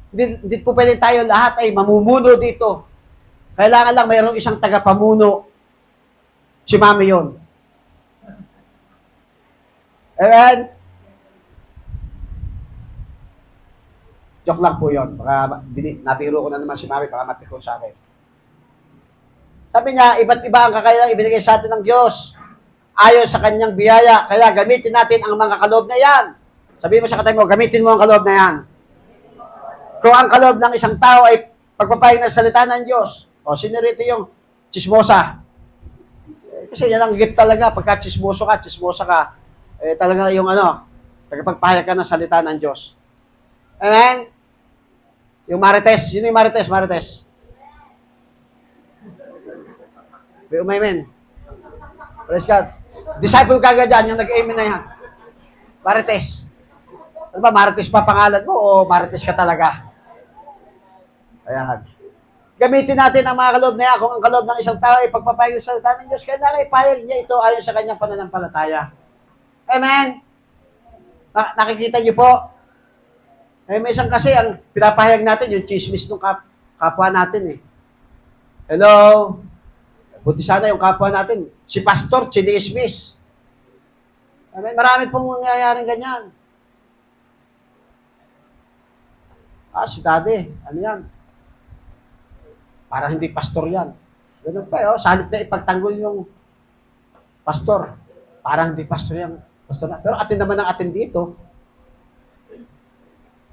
Hindi po pwedeng tayo lahat ay mamumuno dito. Kailangan lang mayroong isang tagapamuno. Si Mami yun. Amen? Joke lang po yun. Baka nabiro ko na naman si Mami, baka mapikon sa akin. Sabi niya, iba't iba ang kakayahang ibinigay sa atin ng Diyos. Ayon sa kanyang biyaya. Kaya gamitin natin ang mga kaloob na yan. Sabihin mo sa katabi mo, gamitin mo ang kaloob na yan. Kung ang kaloob ng isang tao ay pagpapahing ng salita ng Diyos, sino rito yung chismosa? Kasi yan ang gift talaga. Pagka chismosa ka, talaga yung tagapagpahayag ka ng salita ng Diyos. Amen? Yung marites. Sino yung marites? Marites. Amen. Praise God. Disciple ka agad yan, yung nag-amen na yan. Marites. Ano ba, marites pa pangalan mo o marites ka talaga? Ayan. Gamitin natin ang mga kaloob na yan. Kung ang kaloob ng isang tao ay pagpapahayag ng salita ng Diyos, kaya ipahayag niya ito ayon sa kanyang pananampalataya. Amen? Nakikita niyo po? May isang kasi, ang pinapahayag natin, yung chismis ng kapwa natin eh. Hello? Buti sana yung kapwa natin. Si Pastor, chini-ismis. Marami pong nangyayaring ganyan. Si Daddy, ano yan? Parang hindi pastor yan. Ganun pa, sa halip na ipagtanggol yung pastor. Parang hindi pastor yan. Pastor na. Pero atin naman ang atin dito.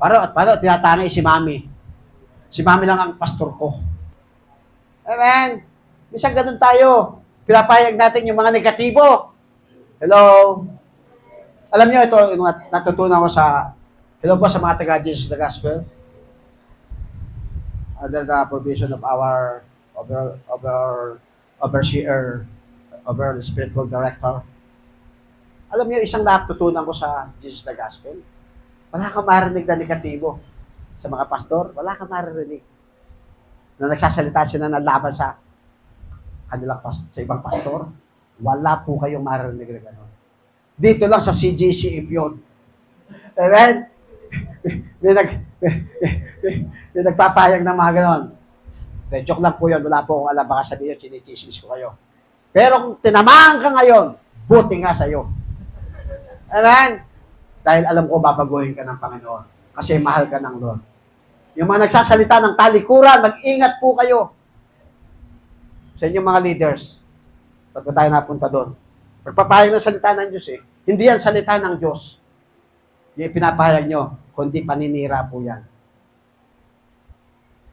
Paano, tinatanay si Mami. Si Mami lang ang pastor ko. Amen. Minsan ganun tayo. Pinapayag natin yung mga negatibo. Hello? Alam niyo, ito, natutunan ko hello po sa mga taga-Jesus the Gospel. Under the provision of our overseer, spiritual director. Alam niyo, isang natutunan ko sa Jesus the Gospel. Wala kang marinig na negatibo sa mga pastor. Wala kang marinig na nagsasalita sila na laban sa kanilang sa ibang pastor. Wala po kayong marinig na gano'n. Dito lang sa CGC yun. Amen? May nagpapayag ng mga gano'n. Joke lang po yun. Wala po akong alam. Baka sabihin yun, chinichismis ko kayo. Pero kung tinamaan ka ngayon, buti nga sa'yo. Amen? Dahil alam ko babaguhin ka ng Panginoon. Kasi mahal ka ng Lord. Yung mga nagsasalita ng talikuran, mag-ingat po kayo. Sa inyong mga leaders. Ba't ba tayo napunta doon? Pagpapahayag ng salita ng Diyos eh. Hindi yan salita ng Diyos. Yung pinapahayag nyo, kundi paninira po yan.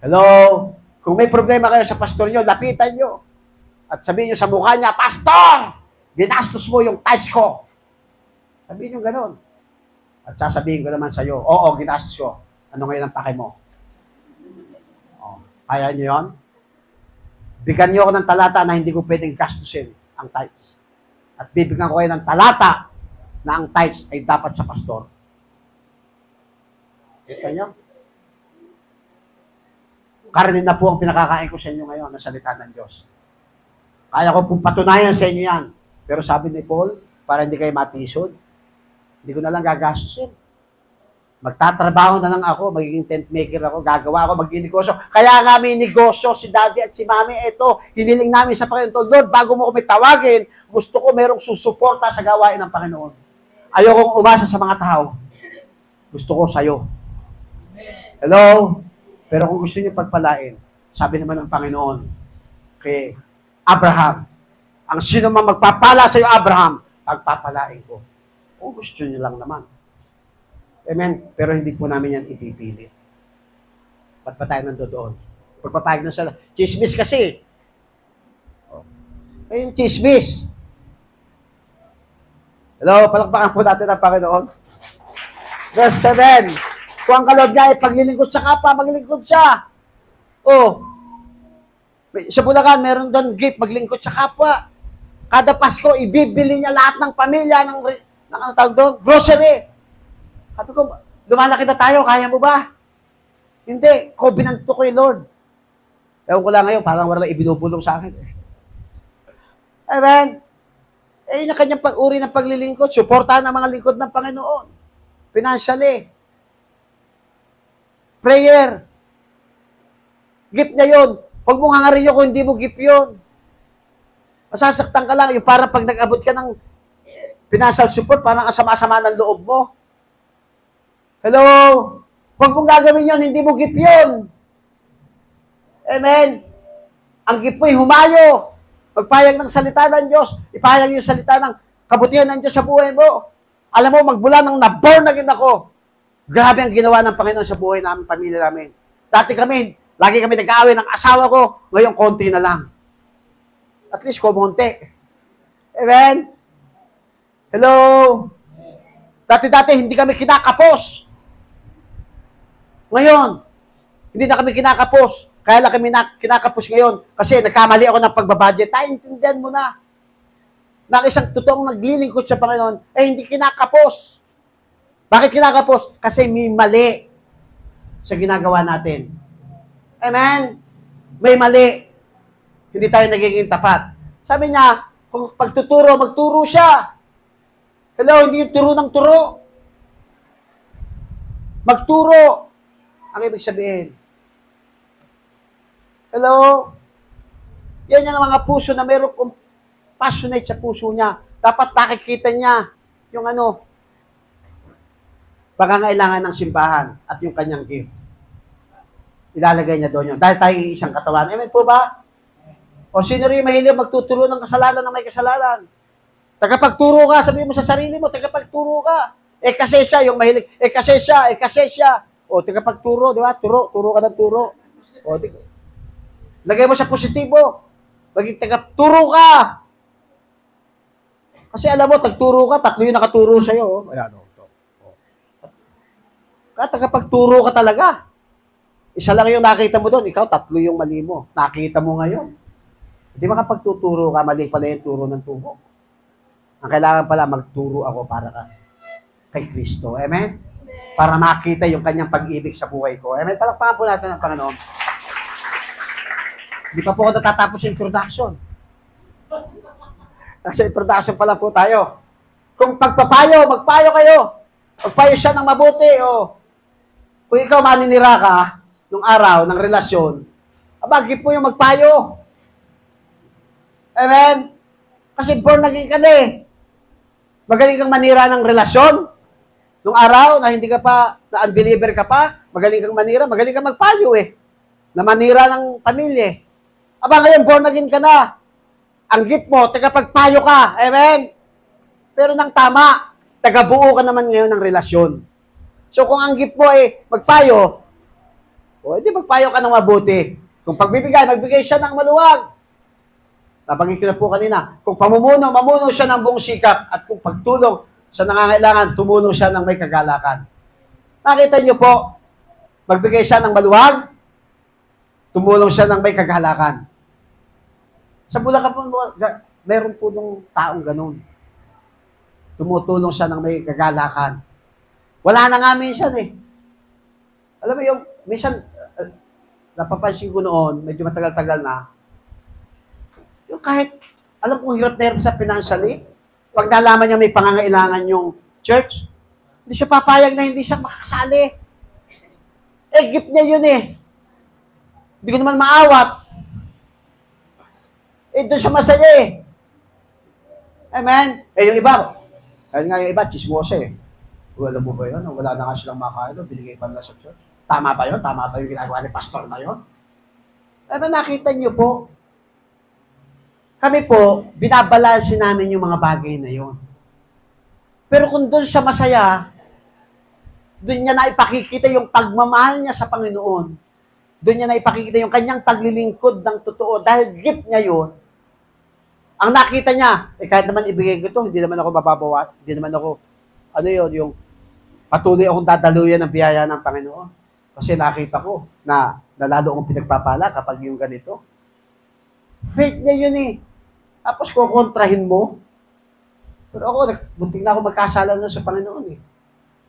Hello? Kung may problema kayo sa pastor nyo, lapitan nyo. At sabihin nyo sa mukha niya, Pastor! Ginastos mo yung tithes ko. Sabihin nyo ganun. At sasabihin ko naman sa iyo, oo, ginastos ko. Ano ngayon ang pake mo? Kaya nyo yun? Bigyan nyo ako ng talata na hindi ko pwedeng gastusin ang tithes. At bibigyan ko kayo ng talata na ang tithes ay dapat sa pastor. Kita nyo? Karnin na po ang pinakakain ko sa inyo ngayon na salita ng Diyos. Kaya ko pong patunayan sa inyo yan. Pero sabi ni Paul, para hindi kayo matisod, hindi ko na lang gagastusin. Magtatrabaho na lang ako, magiging tent maker ako, gagawa ako, magiging negosyo. Kaya nga may negosyo si Daddy at si Mami. Ito, hiniling namin sa Panginoon. Lord, bago mo kami tawagin, gusto ko merong susuporta sa gawain ng Panginoon. Ayokong umasa sa mga tao. Gusto ko sa'yo. Hello? Pero kung gusto niyo pagpalain, sabi naman ng Panginoon kay Abraham, ang sino man magpapala sa'yo, Abraham, pagpapalain ko. Kung gusto niyo lang naman. Amen? Pero hindi po namin yan ipipilit. Ba't pa tayo nandoon? Pagpapayag na sa chismis kasi. Ayun, chismis. Hello, palakpakan po natin ang Panginoon. Verse 7. Kung ang kaloob niya ay paglilingkod sa kapwa, maglingkod siya. Sa Bulacan, meron doon gift, maglingkod sa kapwa. Kada Pasko, ibibili niya lahat ng pamilya ng ano tawag doon? Grocery. Sabi ko, lumalaki na tayo, kaya mo ba? Hindi, covenant to kay Lord. Ewan ko lang ngayon, parang wala ibinubulong sa akin. Amen? Yun ang kanyang pag-uri ng paglilingkod, suportahan ang mga lingkod ng Panginoon. Financially. Prayer. Gift niya yun. Huwag mong hangarin yun kung hindi mo gift yun. Masasaktan ka lang. Yung parang pag nag-abot ka ng financial support, parang asama-sama ng loob mo. Hello? Huwag mong gagawin yun, hindi mo gift yun. Amen? Ang gift mo'y humayo. Magpahayag ng salita ng Diyos. Ipahayag yung salita ng kabutihan ng Diyos sa buhay mo. Alam mo, magmula nang na-born again ako, grabe ang ginawa ng Panginoon sa buhay namin, pamilya namin. Dati lagi kami nag-aaway ng asawa ko, ngayon konti na lang. At least kumonti. Amen? Hello? Dati hindi kami kinakapos. Ngayon, hindi na kami kinakapos. Kaya lang kami kinakapos ngayon kasi nagkamali ako ng pagbabudget. Intindihan mo na. Na isang totoong naglilingkod sa Panginoon, hindi kinakapos. Bakit kinakapos? Kasi may mali sa ginagawa natin. Amen? May mali. Hindi tayo nagiging tapat. Sabi niya, kung pagtuturo, magturo siya. Hello, hindi yung turo ng turo. Magturo. Ang ibig sabihin, Hello? Yan yung mga puso na mayroong passionate sa puso niya. Dapat nakikita niya yung pangangailangan ng simbahan at yung kanyang gift. Ilalagay niya doon yun. Dahil tayo isang katawan. Amen po ba? O sino rin mahilig magtuturo ng kasalanan ng may kasalanan? Tagapagturo ka, sabihin mo sa sarili mo, tagapagturo ka. Kasi siya, yung mahilig, kasi siya. O, tagapagturo, di ba? Turo ka ng turo. O, lagay mo sa positibo. Maging tagapturo ka. Kasi alam mo, tagturo ka, tatlo yung nakaturo sa'yo. Ayan, tagapagturo ka talaga. Isa lang yung nakita mo doon, ikaw, tatlo yung mali mo. Nakita mo ngayon. Hindi makapagtuturo ka, mali pala yung turo ng turo. Ang kailangan pala, magturo ako para kay Kristo. Amen? Para makita yung kanyang pag-ibig sa buhay ko. Amen? Palakpakan po natin ang Panginoon. Hindi pa po ako natatapos yung introduction. Nasa introduction pa lang po tayo. Kung pagpapayo, magpayo kayo. Magpayo siya ng mabuti. O kung ikaw maninira ka, nung araw, ng relasyon, abagi po yung magpayo. Amen? Kasi born again ka na eh. Magaling kang manira ng relasyon. Nung araw, na hindi ka pa, na unbeliever ka pa, magaling kang manira, magaling kang magpayo eh. Na manira ng pamilya. Aba ngayon, born again ka na. Ang gift mo, tagapagpayo ka. Amen? Pero nang tama, tagabuo ka naman ngayon ng relasyon. So kung ang gift mo ay magpayo, edi magpayo ka ng mabuti. Kung magbigay siya ng maluwag. Nabanggit ko na po kanina, kung mamuno siya ng buong sikap at kung pagtulong sa nangangailangan, tumulong siya ng may kagalakan. Nakita niyo po, magbigay siya ng maluwag, tumulong siya ng may kagalakan. Sa Bulacan po, meron po nung taong ganun. Tumutulong siya ng may kagalakan. Wala na nga minsan eh. Alam mo yung, minsan, napapansin ko noon, medyo matagal-tagal na, yung kahit, alam kong hirap na hirap sa financially, pag nalaman niya may pangangailangan yung church, hindi siya papayag na hindi siya makakasali. Gift niya yun eh. Hindi ko naman maawat. Doon siya masaya eh. Amen? Yung iba, kaya nga yung iba, chismosa eh. Alam mo ba yun? Wala na nga silang makain, binigay pa nila sa church. Tama ba yun? Tama ba yung ginagawa ni pastor na yun? Nakita niyo po, kami po, binabalansin namin yung mga bagay na yun. Pero kung doon siya masaya, doon niya na ipakikita yung pagmamahal niya sa Panginoon. Doon niya na ipakikita yung kanyang paglilingkod ng totoo. Dahil gift niya yun, ang nakita niya, kahit naman ibigay ko ito, hindi naman ako mababawat, hindi naman ako, yung patuloy akong dadaluyan ng biyaya ng Panginoon. Kasi nakita ko na lalo akong pinagpapala kapag yung ganito. Faith niya yun eh. Tapos kukontrahin mo. Pero ako, bunting na ako magkasala na sa Panginoon eh.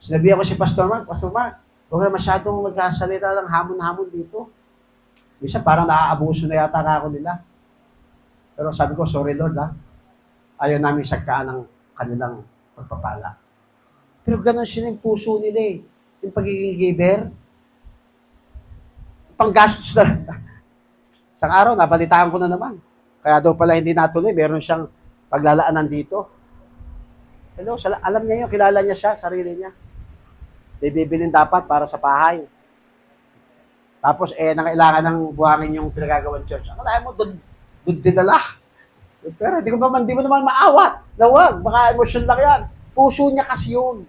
Sinabi ako si Pastor Mark, huwag na masyadong magkasalita ng hamon-hamon dito. Minsan parang naaabuso na yata na ako nila. Pero sabi ko, sorry Lord ayaw namin sagkaan ng kanilang pagpapala. Pero ganun sila yung puso nila eh. Yung pagiging giver. Panggastos na. Isang araw, nabalitaan ko na naman. Kaya daw pala hindi natuloy, meron siyang paglalaanan dito. Hello, alam niya yun, kilala niya siya, sarili niya. Bibilin dapat para sa bahay. Tapos, nangailangan ng buhangin yung pinagagawan church. Ang kaya mo, doon dinala. Pero di mo naman maawat. Na wag, baka emosyon lang yan. Puso niya kasi yun.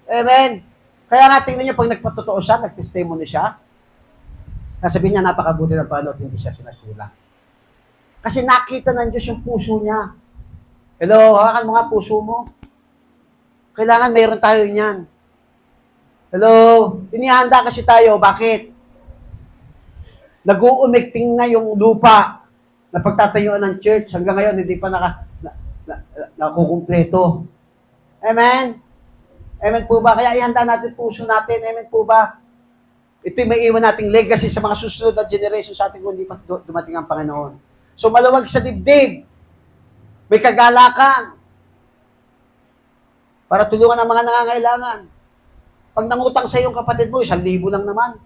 Amen. Kaya nga, tingnan niyo, pag nagpatotoo siya, nag-testimony siya, sasabihin niya, napakabuti ng Panginoon, hindi siya pinagkulang. Kasi nakita ng Diyos yung puso niya. Hello, hawakan mo nga puso mo. Kailangan mayroon tayo niyan. Hello, inihanda kasi tayo. Bakit? Nag-uumigting na yung lupa na pagtatayuan ng church. Hanggang ngayon, hindi pa nakukumpleto. Amen? Amen po ba? Kaya ihanda natin puso natin. Amen po ba? Ito yung may iwan nating legacy sa mga susunod na generation sa ating kung hindi pa dumating ang Panginoon. So maluwag sa dibdib. May kagalakan. Para tulungan ang mga nangangailangan. Pag nangutang sa iyong kapatid mo, 1,000 lang naman.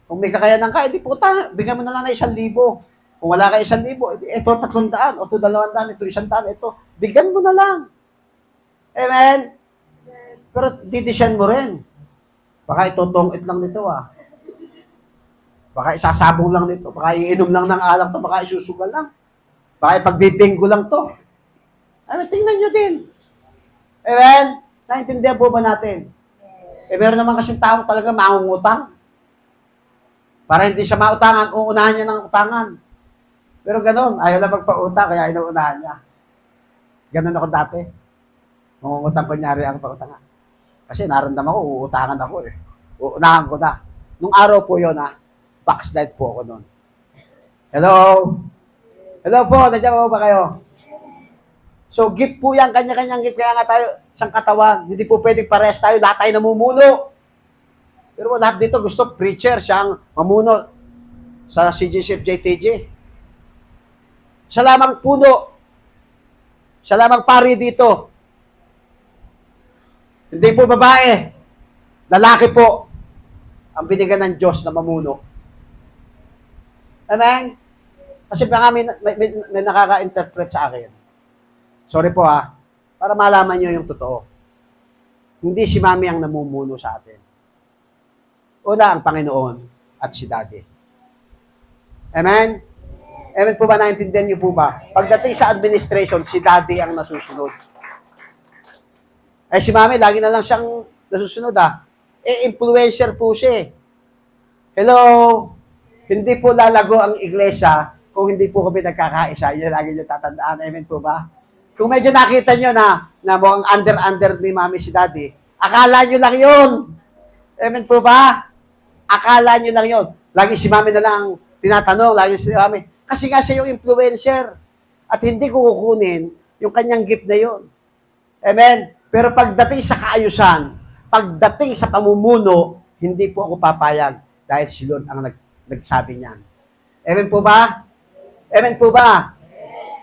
Kung may kakayanan ka, edi puta, bigyan mo na lang ng 1,000. Kung wala ka 1,000, ito 300, o ito 200, ito 100, ito, bigyan mo na lang. Amen? Pero didisyan mo rin. Baka itutungit lang nito Baka isasabong lang nito. Baka iinom lang ng alak to. Baka isusugal lang. Baka ipagbibinggo lang to. Amen, tingnan nyo din. Amen? Naintindihan po ba natin? Meron naman kasing tao talaga mangungutang. Para hindi siya mautangan, uunahan niya ng utangan. Pero ganun, ayaw na magpautang, kaya inuunahan niya. Ganun ako dati. Mangungutang kunyari ang pautangan. Kasi naramdaman ko, uutangan ako Uunahan ko na. Nung araw po yun backslide po ako nun. Hello? Hello po, nandiyan po ba kayo? So, gift po yan, kanya-kanyang gift. Kaya nga tayo, isang katawan. Hindi po pwedeng parehas tayo, lahat tayo namumuno. Pero lahat dito gusto preacher, siyang mamuno sa CGCF JTG. Siya lamang puno. Siya lamang pari dito. Hindi po babae. Lalaki po ang binigyan ng Diyos na mamuno. Amen? Kasi baka may nakaka-interpret sa akin. Sorry po para malaman nyo yung totoo. Hindi si Mami ang namumuno sa atin. Una ang Panginoon at si Daddy. Amen? Amen po ba? Naintindihan niyo po ba? Pagdating sa administration, si Daddy ang nasusunod. Si Mami, lagi na lang siyang nasusunod influencer po siya. Hello? Hindi po lalago ang iglesia kung hindi po kami nagkakaisa. Yun lagi niyo tatandaan. Amen po ba? Kung medyo nakita niyo na mukhang under ni Mami si Daddy, akala niyo lang yun. Amen po ba? Akala nyo lang yun. Lagi si Mami na lang tinatanong, lagi si Mami. Kasi nga siya yung influencer. At hindi ko kukunin yung kanyang gift na yun. Amen? Pero pagdating sa kaayusan, pagdating sa pamumuno, hindi po ako papayag dahil si Lord ang nagsabi niyan. Amen po ba? Amen po ba?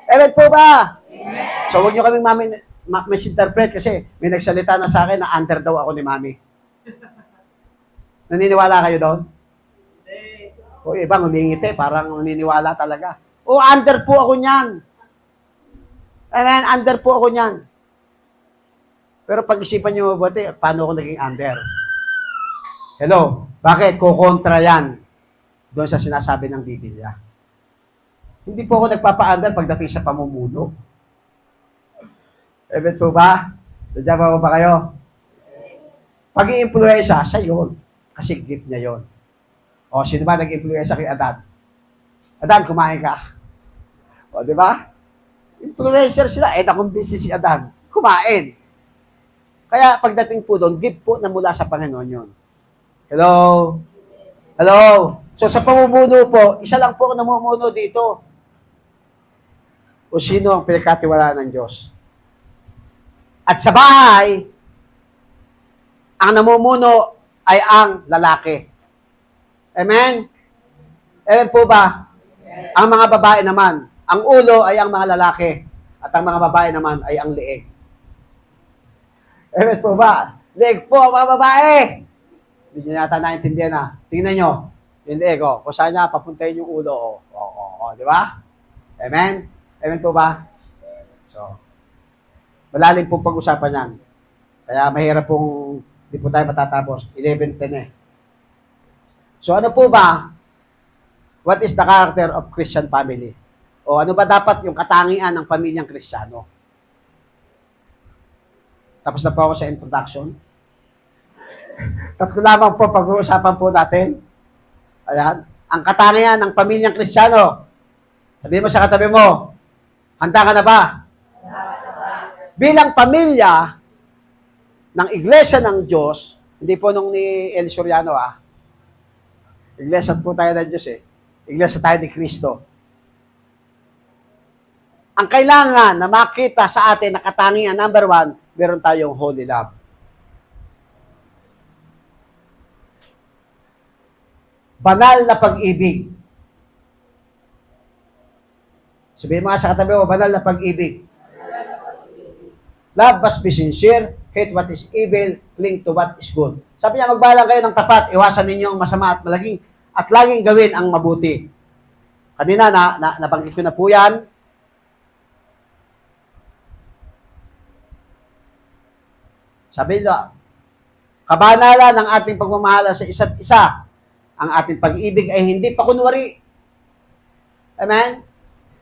Amen po ba? Amen. So huwag nyo kaming misinterpret kasi may nagsalita na sa akin na under daw ako ni Mami. Naniniwala kayo doon? O ibang umingiti, parang naniniwala talaga. Under po ako niyan. Amen, under po ako niyan. Pero pag-isipan nyo mabuti, paano ako naging under? Hello? Bakit? Kukontra yan doon sa sinasabi ng Biblia. Hindi po ako nagpapa-under pagdating sa pamumuno. Amen po ba? Nandiyan pa ba kayo? Pag-i-influensya, siya yun. Kasi gift niya yon. Sino ba nag-influensya kay Adan? Adan, kumain ka. Di ba? Influencer sila. Nakumbisi si Adan. Kumain. Kaya pagdating po doon, gift po na mula sa Panginoon yun. Hello? Hello? So sa pamumuno po, isa lang po ang namumuno dito. O sino ang pinagkatiwalaan ng Diyos. At sa bahay, ang namumuno ay ang lalaki. Amen? Amen po ba? Amen. Ang mga babae naman, ang ulo ay ang mga lalaki at ang mga babae naman ay ang leeg. Amen po ba? Leeg po, mga babae! Hindi nyo yata naintindihan Tingnan nyo, yung leeg, kung saan niya papuntahin yung ulo, di ba? Amen? Amen po ba? So, malalim pong pag-usapan yan. Kaya mahirap pong hindi po tayo matatapos. 11:10 So ano po ba? What is the character of Christian family? O ano ba dapat yung katangian ng pamilyang Kristiyano? Tapos na po ako sa introduction. Tatlo lamang po pag-uusapan po natin. Ayan. Ang katangian ng pamilyang Kristiyano. Sabihin mo sa katabi mo, handa ka na ba? Bilang pamilya ng Iglesia ng Diyos, hindi po nung ni El Soriano Iglesia po tayo ng Diyos Iglesia tayo ni Kristo. Ang kailangan na makita sa atin na katangian, number 1, meron tayong holy love. Banal na pag-ibig. Sabihin mo nga sa katabi mo, banal na pag-ibig. Love must be sincere, hate what is evil, cling to what is good. Sabi niya, magbalang kayo ng tapat, iwasan ninyo ang masama at malaging. at laging gawin ang mabuti. Kanina nabanggit ko na po yan. Sabi nila, kabanalan ng ating pagmamahala sa isa't isa. Ang ating pag-ibig ay hindi pakunwari. Amen?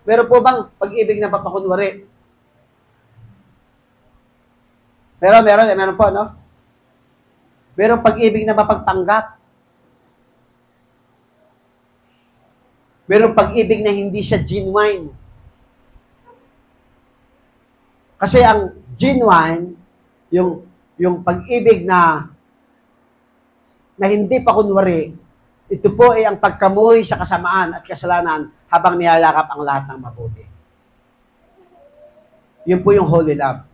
Meron po bang pag-ibig na papakunwari? Meron po, no? Meron pag-ibig na mapagtanggap. Meron pag-ibig na hindi siya genuine. Kasi ang genuine, yung pag-ibig na hindi pa kunwari, ito po ay ang pagkamuhi sa kasamaan at kasalanan habang niyayakap ang lahat ng mabuti. Yun po yung holy love.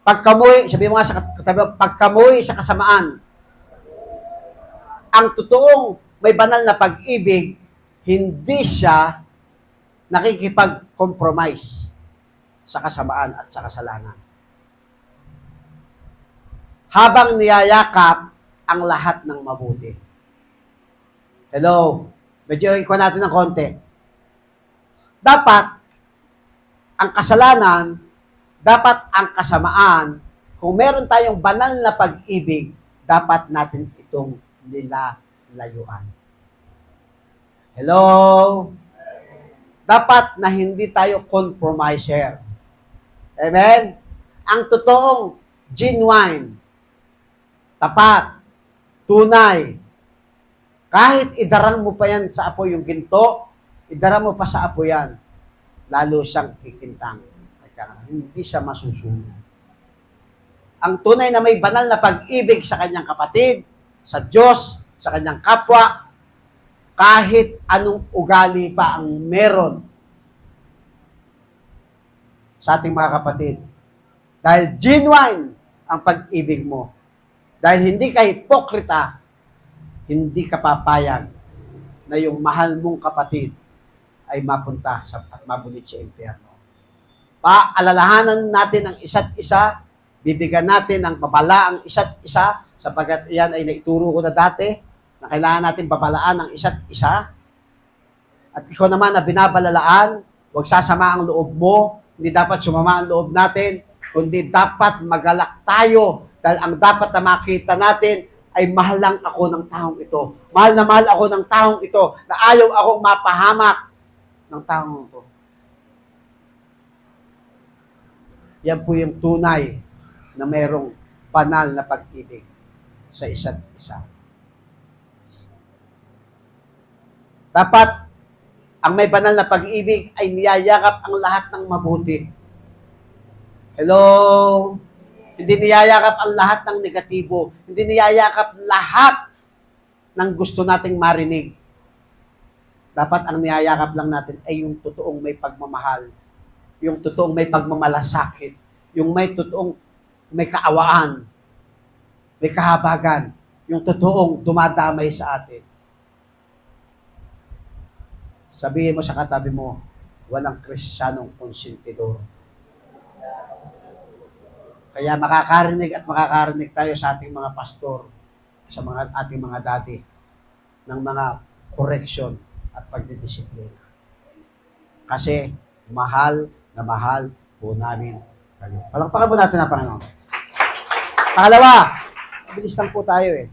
Pagkamuhi, sabi mo nga sa katabi, pagkamuhi sa kasamaan. Ang totoong may banal na pag-ibig, hindi siya nakikipag-compromise sa kasamaan at sa kasalanan. Habang niyayakap ang lahat ng mabuti. Hello? Medyo ikuha natin ng konti. Dapat, ang kasalanan, dapat ang kasamaan, kung meron tayong banal na pag-ibig, dapat natin itong nilalayuan. Hello? Dapat na hindi tayo compromiser. Amen? Ang totoong genuine, tapat, tunay, kahit idarang mo pa yan sa apoy yung ginto, idarang mo pa sa apoy yan, lalo siyang kikintang. Hindi siya masusunod. Ang tunay na may banal na pag-ibig sa kanyang kapatid, sa Diyos, sa kanyang kapwa, kahit anong ugali pa ang meron sa ating mga kapatid. Dahil genuine ang pag-ibig mo. Dahil hindi ka hipokrita, hindi ka papayag na yung mahal mong kapatid ay mapunta at mabulit sa impyerno. Paalalahanan natin ang isa't isa, bibigyan natin ng babala ang isa't isa, sapagkat iyan ay naituro ko na dati, na kailangan natin babalaan ang isa't isa. At ikaw naman na binabalalaan, huwag sasama ang loob mo, hindi dapat sumama ang loob natin, kundi dapat magalak tayo, dahil ang dapat na makita natin ay mahal lang ako ng taong ito. Mahal na mahal ako ng taong ito, na ayaw akong mapahamak ng taong ito. Yan po yung tunay na mayroong banal na pag-ibig sa isa't isa. Dapat, ang may banal na pag-ibig ay niyayakap ang lahat ng mabuti. Hello? Hindi niyayakap ang lahat ng negatibo. Hindi niyayakap lahat ng gusto nating marinig. Dapat ang niyayakap lang natin ay yung totoong may pagmamahal, yung totoong may pagmamalasakit, yung may totoong may kaawaan, may kahabagan, yung totoong dumadamay sa atin. Sabihin mo sa katabi mo, walang Kristiyanong konsentidor. Kaya makakarinig tayo sa ating mga pastor, sa ating mga dati, ng mga correction at pagdidisiplina. Kasi mahal na mahal po namin kayo. Palakpakan po natin ang Panginoon. Pangalawa, mabilis lang po tayo eh.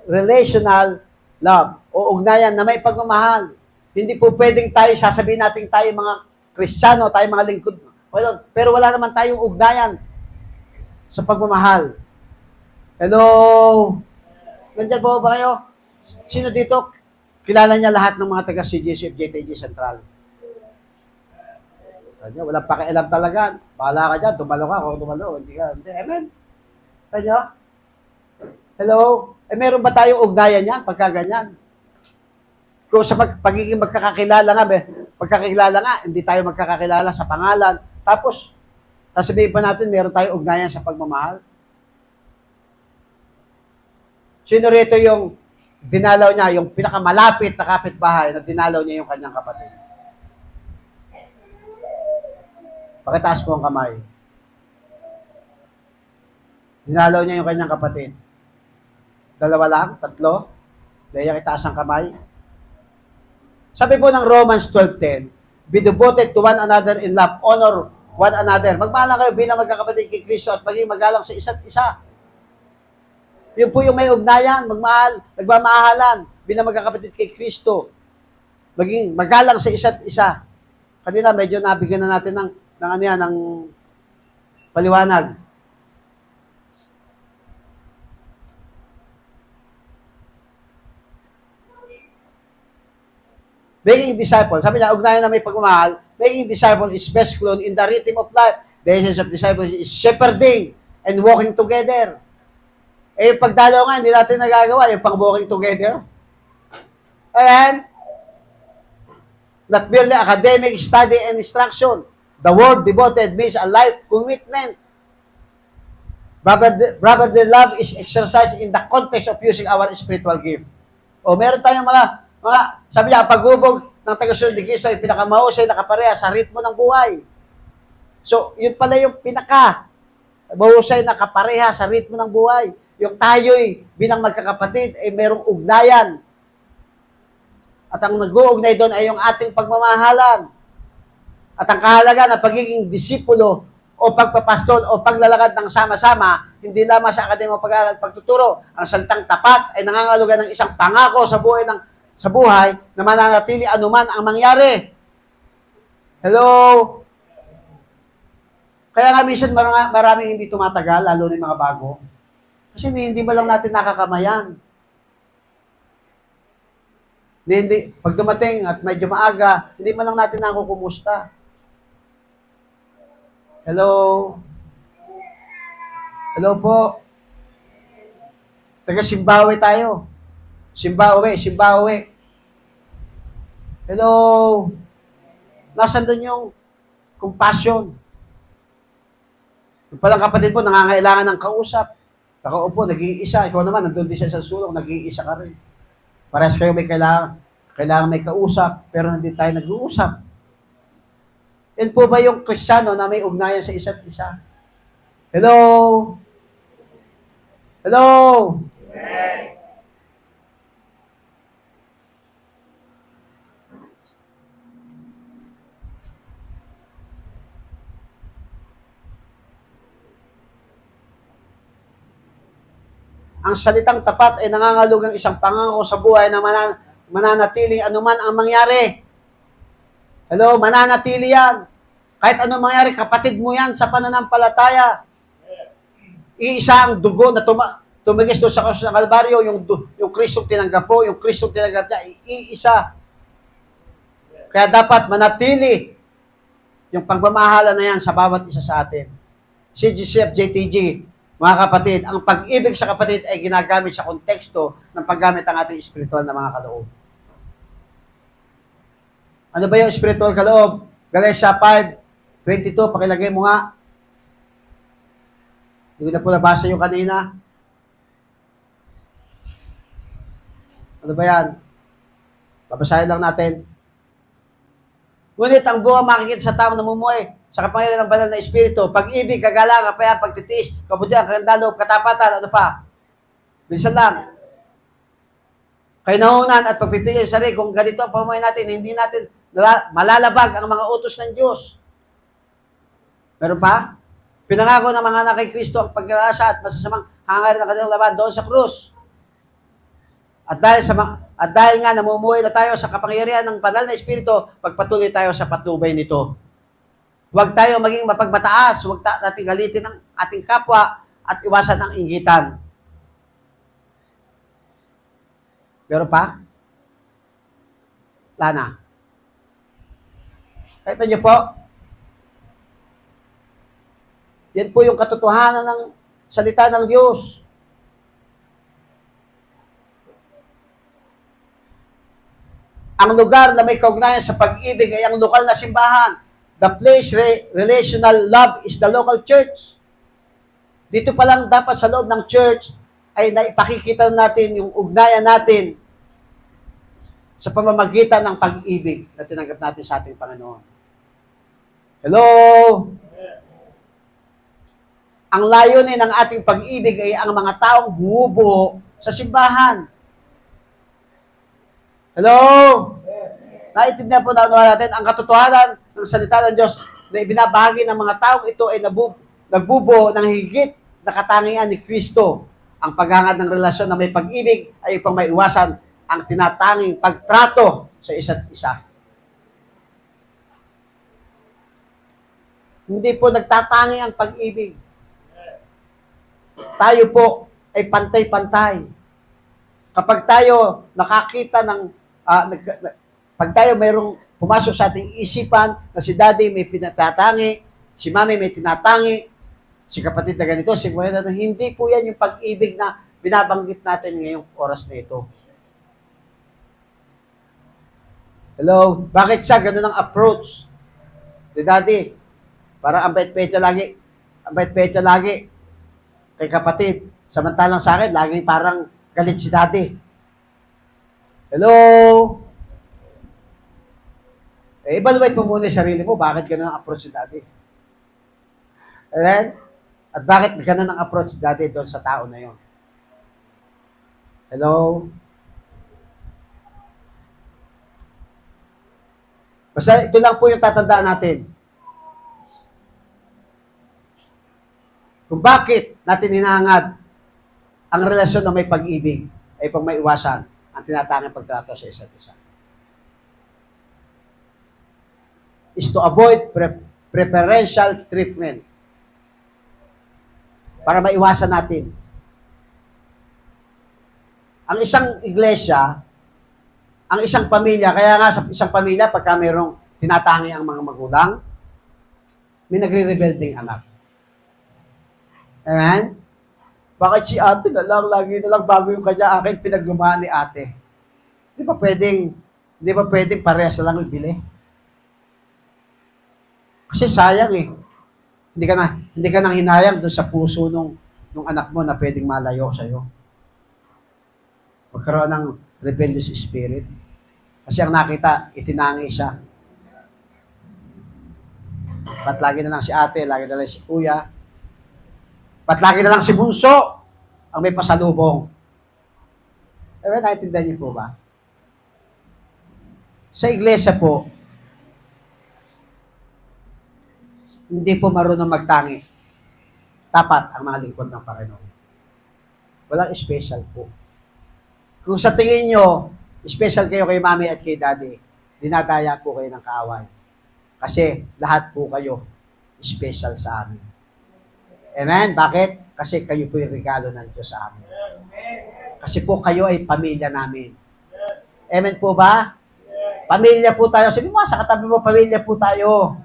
Relational love o ugnayan na may pagmamahal. Hindi po pwedeng tayo, sasabihin natin tayo mga Kristiyano, tayo mga lingkod. Pero wala naman tayong ugnayan sa pagmamahal. Hello? Nandiyan po ba kayo? Sino dito? Kilala niya lahat ng mga taga-CGC, JTG Central. Kanya, walang pakialam talaga. Bahala ka dyan, tumalo ka, kung tumalo, hindi ka. Hindi. Amen? Kanya? Hello? Meron ba tayong ugnayan yan, pagka ganyan? Kung sa pagiging magkakakilala nga, hindi tayo magkakakilala sa pangalan. Tapos, sasabihin pa natin, meron tayong ugnayan sa pagmamahal. Sino rito yung dinalaw niya, yung pinakamalapit na kapitbahay na dinalaw niya yung kanyang kapatid? Pakitaas po ang kamay. Dinalaw niya yung kanyang kapatid. Dalawa lang? Tatlo? Leia, itaas ang kamay. Sabi po ng Romans 12:10, be devoted to one another in love, honor one another. Magmahal kayo bilang magkakapatid kay Kristo at maging magalang sa isa't isa. Yun po yung may ugnayan, magmahal, nagmamahalan bilang magkakapatid kay Kristo. Maging magalang sa isa't isa. Kanina medyo nabigyan na natin ng paliwanag. Making disciple, sabi niya, ugnayan na may pagmamahal, making disciple is best clone in the rhythm of life. The essence of disciples is shepherding and walking together. Eh, yung pagdalaw nga, hindi natin nagagawa, yung pang-walking together. Ayan. Not merely academic study and instruction. The word devoted means a life commitment. Brother, love is exercised in the context of using our spiritual gift. O, meron tayong mga sabi niya, paghubog ng tagasunod ni Kristo ay pinakamahusay na kapareha sa ritmo ng buhay. So, yun pala yung mahusay na kapareha sa ritmo ng buhay. Yung tayo'y bilang magkakapatid ay merong ugnayan. At ang nag-uugnay doon ay yung ating pagmamahalan. At ang kahalagan ng pagiging disipulo o pagpapastol o paglalakad ng sama-sama, hindi lamang sa akademya pag-aaral at pagtuturo. Ang salitang tapat ay nangangahulugan ng isang pangako sa buhay na mananatili anuman ang mangyari. Hello? Kaya nga minsan maraming hindi tumatagal, lalo na yung mga bago. Kasi hindi ba lang natin nakakamayan. Hindi, pag dumating at medyo maaga, hindi man lang natin nakukumusta. Hello? Hello po? Taga Simbawe tayo. Simbawe. Hello? Nasaan doon yung compassion? Yung palang kapatid mo, nangangailangan ng kausap. Nakaupo, nag-iisa. Ikaw naman, nandun din siya sa sulong, nag-iisa ka rin. Parehas kayo may kailangan may kausap, pero hindi tayo nag-uusap. Yan po ba yung Kristiyano na may ugnayan sa isa't isa? Hello? Hello? Amen. Ang salitang tapat ay nangangahulugang isang pangako sa buhay na mananatiling anuman ang mangyari. Hello, mananatili yan. Kahit anong mangyari, kapatid mo yan sa pananampalataya. Iisa ang dugo na tumigis doon sa krus ng Kalbaryo, yung Kristong tinanggap po, yung Kristong tinanggap niya, iisa. Kaya dapat manatili yung pagmamahala na yan sa bawat isa sa atin. CGCF, JTG, mga kapatid, ang pag-ibig sa kapatid ay ginagamit sa konteksto ng paggamit ng ating spiritual na mga kaloob. Ano ba yung spiritual kaloob? Galatia 5:22, pakilagay mo nga. Hindi ko na po nabasa yung kanina. Ano ba yan? Babasahin lang natin. Ngunit ang buwang makikita sa taong namumuhay sa kapangyarihan ng banal na espiritu, pag-ibig, kagalangan, kapayapaan, pagtitiis, kabutihan, kagandalo, katapatan, ano pa? Bilisan lang. Kainahunan at pagpipigil sa sarili, kung ganito ang pamumuhay natin, hindi natin malalabag ang mga utos ng Diyos. Meron pa? Pinangako ng mga anak kay Kristo ang pag-asa at masasamang hangarin ng kanilang laban doon sa krus. At dahil nga namumuhay na tayo sa kapangyarihan ng banal na espiritu, pagpatuloy tayo sa patnubay nito. Huwag tayo maging mapagmataas, huwag natin galitin ang ating kapwa at iwasan ang inggitan. Meron pa? Lana. Kahit niyo po, yan po yung katotohanan ng salita ng Diyos. Ang lugar na may kaugnayan sa pag-ibig ay ang lokal na simbahan. The place relational love is the local church. Dito pa lang dapat sa loob ng church ay naipakikita natin yung ugnayan natin sa pamamagitan ng pag-ibig na tinanggap natin sa ating Panginoon. Hello? Ang layunin ng ating pag-ibig ay ang mga taong bumubuo sa simbahan. Hello? Naintindihan po natin ang katotohanan ng salita ng Diyos na ibinabahagi ng mga taong ito ay nagbubuo ng higit na katangian ni Kristo. Ang paghangad ng relasyon na may pag-ibig ay upang maiwasan ang tinatanging pagtrato sa isa't isa. Hindi po nagtatangi ang pag-ibig. Tayo po ay pantay-pantay. Kapag tayo nakakita ng, pag tayo mayroong pumasok sa ating isipan na si daddy may pinatatangi, si mami may tinatangi, si kapatid na ganito, si kuya na hindi po yan yung pag-ibig na binabanggit natin ngayong oras na ito. Hello? Bakit siya ganun ang approach? Si daddy, parang ang bait-bait lagi. Ang bait-bait lagi kay kapatid. Samantalang sa akin, laging parang galit si daddy. Hello? Evaluate mo muna yung sarili mo. Bakit ganun ang approach si daddy? Amen? At bakit ganun ang approach si daddy doon sa tao na yon? Hello? Basta ito lang po yung tatandaan natin. Kung bakit natin hinahangad ang relasyon na may pag-ibig ay pang maiwasan ang tinatangang pagtrato sa isa't isa. Is to avoid preferential treatment. Para maiwasan natin. Ang isang iglesia, ang isang pamilya, kaya nga sa isang pamilya, pagka mayroong tinatangi ang mga magulang, may nagre-rebelding anak. Amen? Bakit si ate na lang, lagi na lang bago yung kanya akin, pinaglumaan ni ate? Di ba pwedeng parehas na lang ibili? Kasi sayang eh. Hindi ka nang hinayang doon sa puso nung anak mo na pwedeng malayo sa'yo. Magkaroon ng rebellious spirit. Kasi ang nakita, itinangi siya. Ba't lagi na lang si ate, lagi na lang si kuya, ba't lagi na lang si bunso ang may pasalubong? Eh, naiintindihan niyo po ba? Sa iglesia po, hindi po marunong magtangi. Tapat ang mga lingkod ng Panginoon. Walang special po. Kung sa tingin nyo, special kayo kay mami at kay daddy, dinadaya po kayo ng kaaway. Kasi lahat po kayo special sa amin. Amen? Bakit? Kasi kayo po yung regalo ng Diyos sa amin. Kasi po kayo ay pamilya namin. Amen po ba? Pamilya po tayo. Sabi mo, sa katabi mo, pamilya po tayo.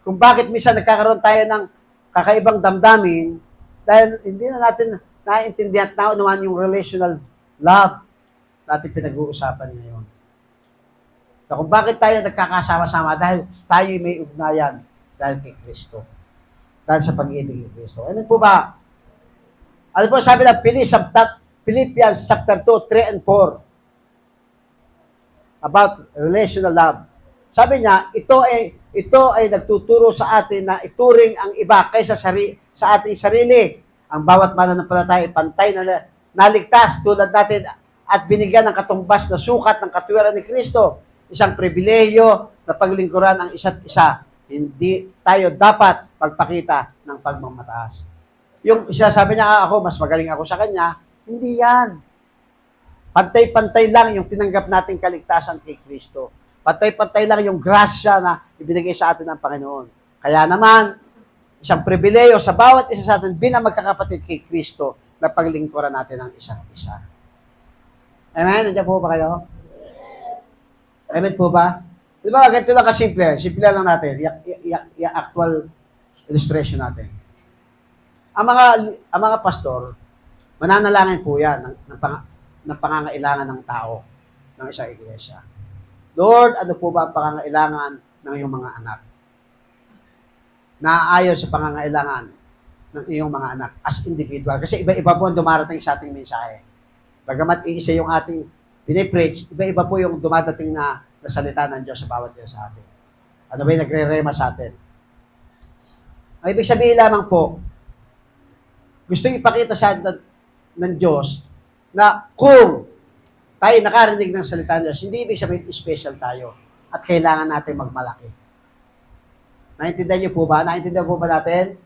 Kung bakit minsan nagkakaroon tayo ng kakaibang damdamin, dahil hindi na natin naiintindihan at naunawaan yung relational love natin pinag-uusapan ngayon. So, kung bakit tayo nagkakasama-sama, dahil tayo may ugnayan dahil kay Kristo. Dahil sa pag-ibig ni Kristo. Ano po ba? Ano po sabi ng Philippians chapter 2, 3 and 4 about relational love. Sabi niya, ito ay nagtuturo sa atin na ituring ang iba kaysa sa ating sarili. Ang bawat mananampalataya ay pantay na naligtas tulad natin at binigyan ng katumbas na sukat ng katwiran ni Kristo. Isang pribilehiyo na paglingkuran ang isa't isa. Hindi tayo dapat magpakita ng pagmamataas. Yung isa sabi niya, ako, mas magaling ako sa kanya. Hindi yan. Pantay-pantay lang yung tinanggap nating kaligtasan kay Kristo. Pantay-pantay lang yung grasya na ibinigay sa atin ng Panginoon. Kaya naman, isang pribileyo sa bawat isa sa atin bilang magkakapatid kay Kristo na paglingkuran natin ang isa't isa. Amen? Nandiyan po ba kayo? Amen po ba? Di ba, ganito lang kasimple. Simple lang natin. Yung actual illustration natin. Ang mga pastor, mananalangin po yan ng pangangailangan ng tao ng isang iglesia. Lord, ano po ba ang pangangailangan ng iyong mga anak? Naaayon sa pangangailangan ng iyong mga anak as individual. Kasi iba-iba po ang dumarating sa ating mensahe. Bagamat iisa yung ating pinipreach, iba-iba po yung dumadating na salita ng Diyos sa bawat isa sa atin. Ano ba yung nagre-rema sa atin? Ang ibig sabihin lamang po, gusto ipakita sa atin ng Diyos na kung tayo nakarinig ng salita ng Diyos, hindi ibig sabihin special tayo at kailangan natin magmalaki. Naintindihan niyo po ba? Naintindihan po ba natin?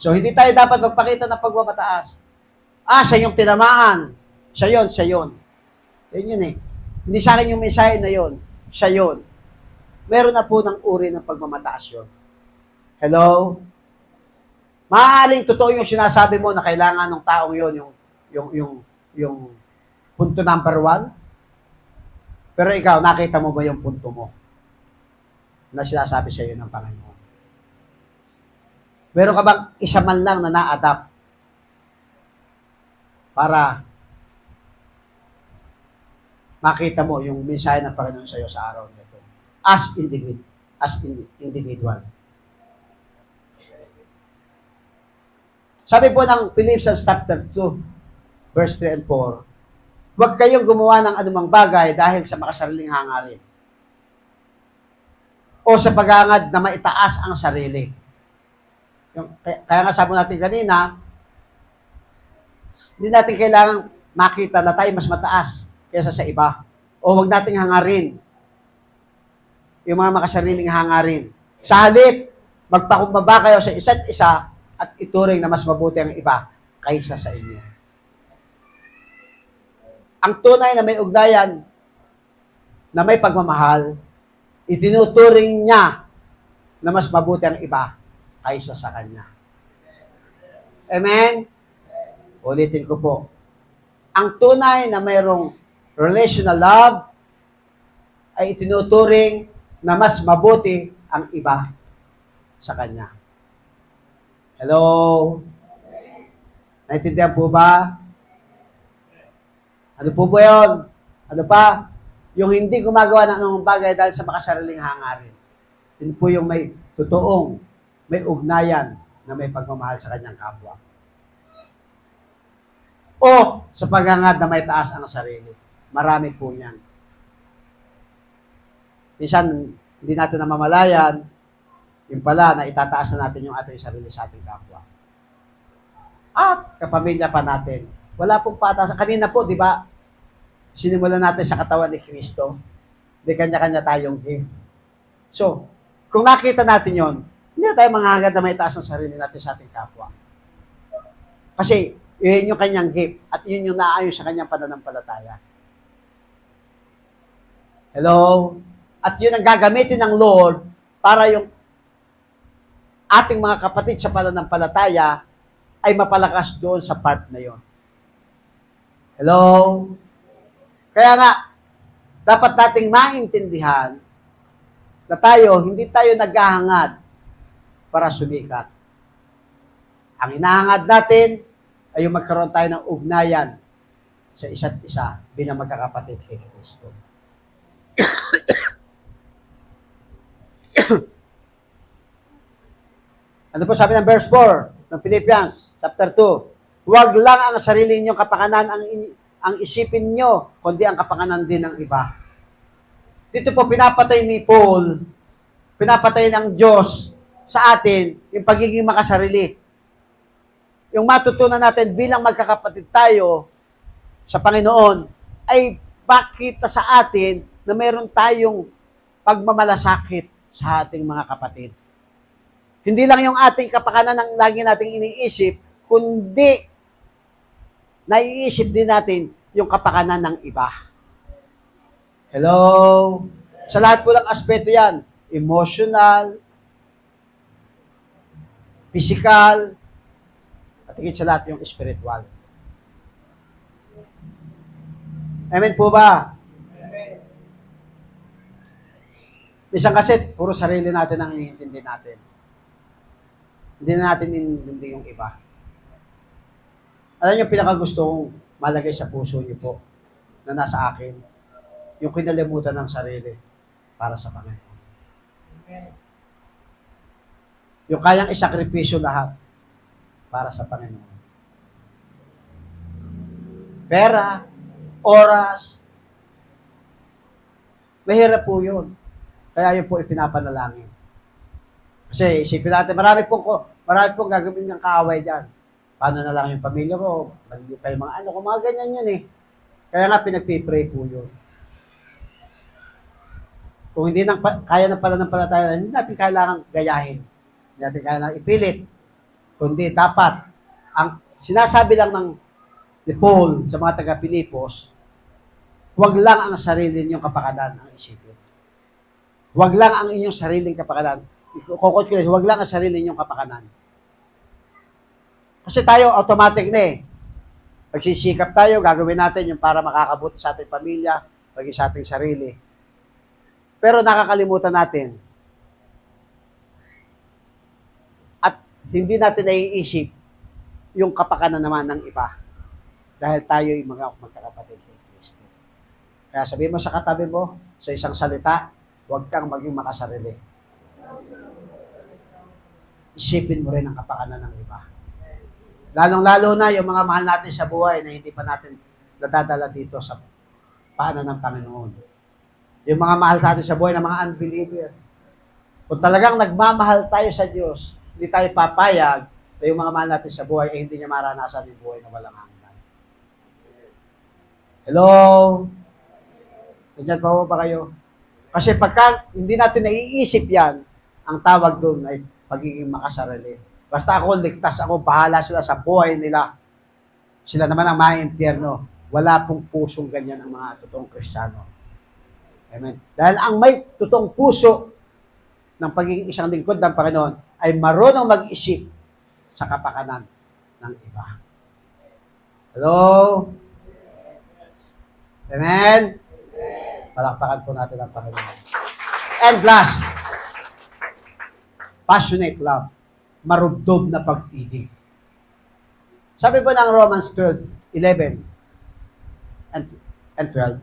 So, hindi tayo dapat magpakita ng pagmamataas. Siya yung tinamaan. Siya yun, siya yun. Yun yun eh. Hindi sa akin yung mensahe na yun. Siya yun. Meron na po ng uri ng pagmamataas yun. Hello? Maaaring totoo yung sinasabi mo na kailangan ng taong yun, yung punto number 1. Pero ikaw, nakita mo ba yung punto mo na sinasabi sa iyo ng Panginoon? Meron ka bang isa man lang na na-adapt para makita mo yung mensahe ng Panginoon sa iyo sa araw nito as individual? Sabi po ng Philippians chapter 2, verse 3 and 4, huwag kayong gumawa ng anumang bagay dahil sa makasariling hangarin o sa paghangad na maitaas ang sarili. Kaya nga sabi natin kanina, hindi natin kailangang makita na tayo mas mataas kaysa sa iba. O huwag nating hangarin yung mga makasariling hangarin. Sa halip, magpakumbaba kayo sa isa't isa at ituring na mas mabuti ang iba kaysa sa inyo. Ang tunay na may ugnayan na may pagmamahal, itinuturing niya na mas mabuti ang iba kaysa sa kanya. Amen? Ulitin ko po. Ang tunay na mayroong relational love ay itinuturing na mas mabuti ang iba sa kanya. Hello? Naintindihan po ba? Ano po ba yun? Ano pa? Yung hindi gumagawa ng anumang bagay dahil sa makasariling hangarin. Yun po yung may totoong, may ugnayan na may pagmamahal sa kanyang kapwa. O sa paghangad na may taas ang sarili. Marami po yan. Minsan, hindi natin namamalayan, yung pala na itataas na natin yung ating sarili sa ating kapwa. At kapamilya pa natin. Wala pong pataas. Kanina po, di ba, sinimulan natin sa katawan ni Kristo. Di kanya-kanya tayong gift. So, kung nakita natin yon, hindi na tayo manghangad na may taas ang sarili natin sa ating kapwa. Kasi, yun yung kanyang gift at yun yung naayon sa kanyang pananampalataya. Hello? At yun ang gagamitin ng Lord para yung ating mga kapatid sa pananampalataya ay mapalakas doon sa part na yon. Hello? Kaya nga, dapat nating maintindihan na hindi tayo naghahangad para sumikat. Ang hinahangad natin ay yung magkaroon tayo ng ugnayan sa isa't isa bilang magkakapatid kay Kristo. Ano po sabi ng verse 4 ng Philippians chapter 2? Huwag lang ang sarili ninyong kapakanan ang isipin nyo, kundi ang kapakanan din ng iba. Dito po pinapatay ni Paul, pinapatay ng Diyos sa atin yung pagiging makasarili. Yung matutunan natin bilang magkakapatid tayo sa Panginoon ay pakita sa atin na meron tayong pagmamalasakit sa ating mga kapatid. Hindi lang yung ating kapakanan ang lagi nating iniisip, kundi naiisip din natin yung kapakanan ng iba. Hello? Sa lahat po ng aspeto yan, emotional, physical, at higit sa lahat yung spiritual. Amen po ba? Amen. Isang kasi, puro sarili natin ang iintindi natin. Hindi na natin inintindi yung iba. Alam niyo, pinakagusto kong malagay sa puso niyo po na nasa akin, yung kinalimutan ng sarili para sa Panginoon. Yung kayang isakripisyo lahat para sa Panginoon. Pera, oras, mahirap po yun. Kaya yun po ipinapanalangin. Kasi isipin natin, marami pong gagawin ng kaaway dyan Paano na lang yung pamilya ko? Maliliit pa yung mga ano ko, mga ganyan yan eh. Kaya nga pinagpipray po yun. Kung hindi kaya ng pananampalataya, hindi natin kailangan gayahin. Hindi natin kailangan ipilit. Kundi dapat, ang sinasabi lang ni Paul sa mga taga-Pilipos, huwag lang ang sarili ninyong kapakanan ang isipin. Huwag lang ang inyong sariling kapakanan. Kukot ko, huwag lang ang sarili ninyong kapakanan. Kasi tayo, automatic na eh. Magsisikap tayo, gagawin natin yung para makakabuti sa ating pamilya, maging sa ating sarili. Pero nakakalimutan natin at hindi natin naiisip yung kapakanan naman ng iba. Dahil tayo yung mga magkakapatid kay Kristo. Kaya sabihin mo sa katabi mo, sa isang salita, huwag kang maging makasarili. Isipin mo rin ang kapakanan ng iba. Lalong-lalo na yung mga mahal natin sa buhay na hindi pa natin nadadala dito sa paanan ng Panginoon. Yung mga mahal natin sa buhay na mga unbeliever. Kung talagang nagmamahal tayo sa Diyos, hindi tayo papayag na yung mga mahal natin sa buhay, hindi niya maranasan yung buhay na walang hanggan. Hello? Nandiyan pa ba kayo? Kasi pagka hindi natin naiisip yan, ang tawag doon ay pagiging makasarili. Basta ako, ligtas ako, bahala sila sa buhay nila. Sila naman ang mga impyerno. Wala pong pusong ganyan ang mga totoong Kristiyano. Amen. Dahil ang may totoong puso ng pagiging isang lingkod ng Panginoon ay marunong mag-isip sa kapakanan ng iba. Hello? Amen? Palakpakan po natin ang Panginoon. And last, passionate love. Marubdob na pag-ibig. Sabi po ng Romans 12:11 and 12,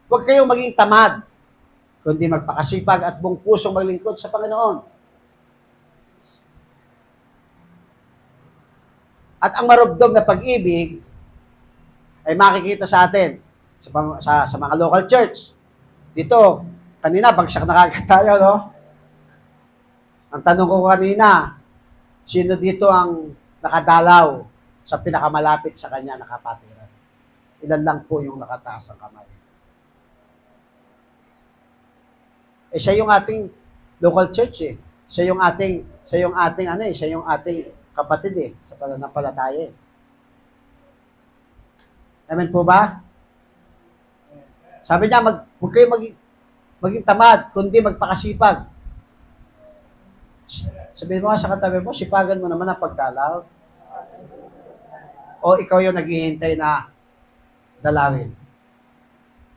huwag kayong maging tamad, kundi magpakasipag at buong pusong maglingkod sa Panginoon. At ang marubdob na pag-ibig ay makikita sa atin sa mga local church. Dito, kanina, bagsak na kagad tayo, no? Ang tanong ko kanina, sino dito ang nakadalaw sa pinakamalapit sa kanya nakapatiran? Ilan lang po yung nakataas ang kamay. Siya yung ating local church eh. Siya yung ating kapatid eh, sa pananampalataya eh. Amen po ba? Sabi niya, huwag kayo maging tamad, kundi magpakasipag. Sabihin mo nga sa katabi mo, sipagan mo naman ang pagdalaw. O ikaw yung naghihintay na dalawin.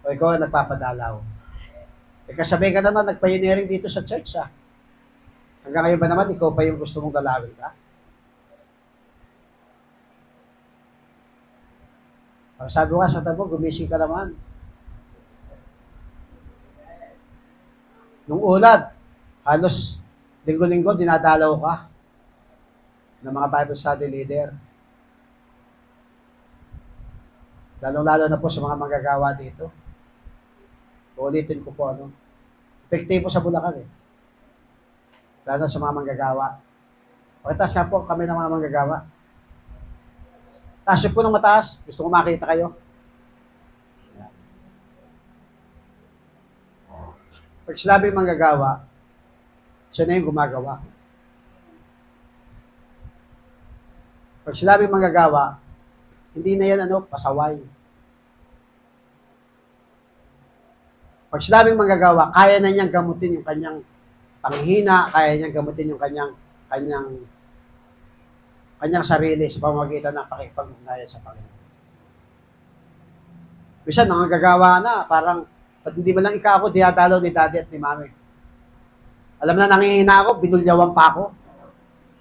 O ikaw yung nagpapadalaw. Kasabi ka naman, nagpioneering dito sa church, ha? Hanggang ngayon ba naman, ikaw pa yung gusto mong dalawin ka? Sabi ko nga sa tabo, gumising ka naman. Nung ulad, halos linggo-linggo, dinadalaw ka ng mga Bible study leader. Lalong-lalo na po sa mga manggagawa dito. Ulitin ko po, epektibo sa Bulacan eh. Lalo sa mga manggagawa. Pakitas nga po kami ng mga manggagawa. Taas po ng mataas. Gusto ko makita kayo. Pag sinabing manggagawa, siya na yung gumagawa. Pag sinabing manggagawa, hindi na yan pasaway. Pag sinabing manggagawa, kaya na niyang gamutin yung kanyang panghihina, kaya niyang gamutin yung kanyang sarili sa pamamagitan ng pakikipag-ugnayan sa Panginoon. Minsan, manggagawa na, parang, at hindi ba lang ikaw ako, diyadalo ni daddy at ni mami. Alam na, nangihina ako, binulyawan pa ako.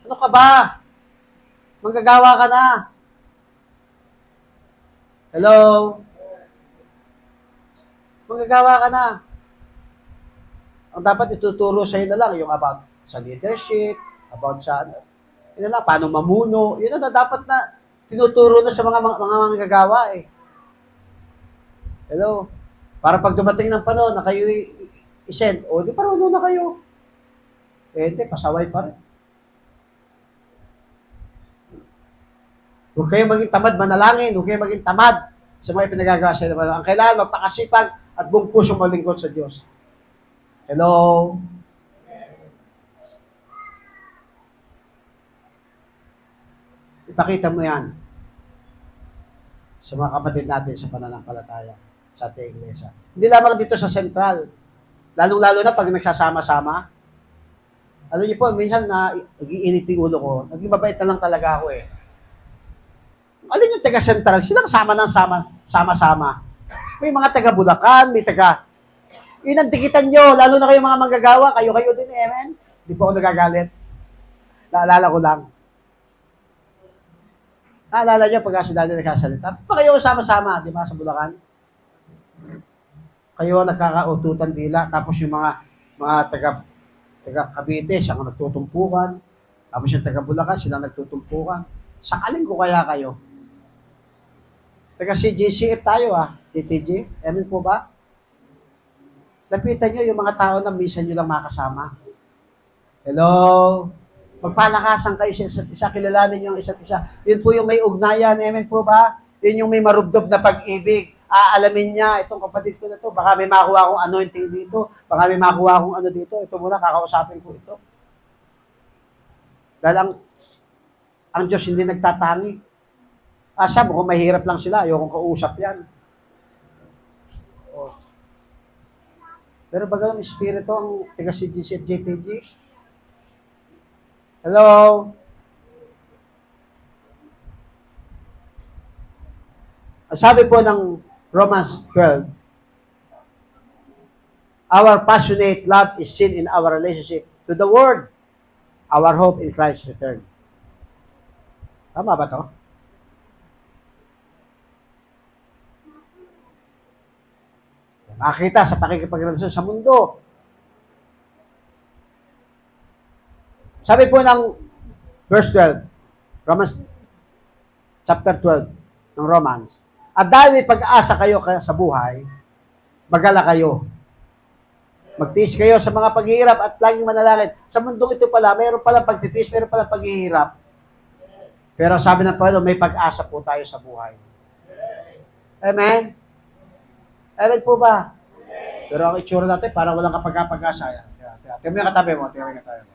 Ano ka ba? Manggagawa ka na. Hello? Manggagawa ka na. Ang dapat ituturo sa'yo na lang, yung about sa leadership, about sa, yun na lang, paano mamuno, yun na dapat na tinuturo na sa mga manggagawa eh. Hello? Para pag dumating ng panahon na kayo i-send, di parang na kayo. Hindi, pasaway pa rin. Huwag kayong maging tamad manalangin. Huwag kayong maging tamad sa mga pinagagawa sa inyo. Ang kailangan, magpakasipag at buong pusong malingkod sa Diyos. Hello? Ipakita mo yan sa mga kapatid natin sa pananampalataya sa ating iglesia. Hindi lamang dito sa Central. Lalong-lalo na pag nagsasama-sama. Alam niyo po, minsan na nag-iinit yung ulo ko. Naging mabait na lang talaga ako eh. Alin yung taga-Central? Silang sama-sama. May mga taga-Bulacan, may taga... Inandikitan nyo, lalo na kayo mga manggagawa. Kayo din eh, amen? Hindi po ako nagagalit. Naalala ko lang. Naalala nyo pag si Daddy nagkasalita. Pa kayo sama-sama, di ba, sa Bulacan? Kayo nagkakaututan dila, tapos yung mga taga Cavite, siya ang nagtutumpukan. Tapos yung taga Bulacan, sila nagtutumpukan. Sakalin ko kaya kayo? Taga CJCF tayo TTG. Amen po ba? Lapitan nyo yung mga tao na minsan nyo lang makasama. Hello? Magpalakasan kayo sa isa't isa, kilalanin nyo ang isa't isa. Yun po yung may ugnayan, amen po ba? Yun yung may marubdob na pag-ibig. Aalamin niya, itong kapatid ko na to, baka may makuha akong anointing dito, baka may makuha akong ano dito, ito muna, kakausapin ko ito. Dahil ang Diyos hindi nagtatangi. Sabi ko, mahirap lang sila, ayokong kausap yan. Oh. Pero baga ang Espiritu, ang taga-CGC at JTG, hello? Sabi po ng Romans 12, our passionate love is seen in our relationship to the Word, our hope in Christ's return. Tama ba to? Makita sa pakikipagrelasyon sa mundo. Sabi po ng verse 12, Romans chapter 12 ng Romans, at dahil may pag-asa kayo sa buhay, magala kayo. Magtiis kayo sa mga paghihirap at laging manalangin. Sa mundong ito pala, mayroon palang pagtitiis, mayroon palang paghihirap. Pero sabi ng Panginoon, may pag-asa po tayo sa buhay. Amen? Amen po ba? Pero ang itsura natin, parang walang kapag-asa. Tingnan mo yung katabi mo. Tingnan mo yung katabi mo.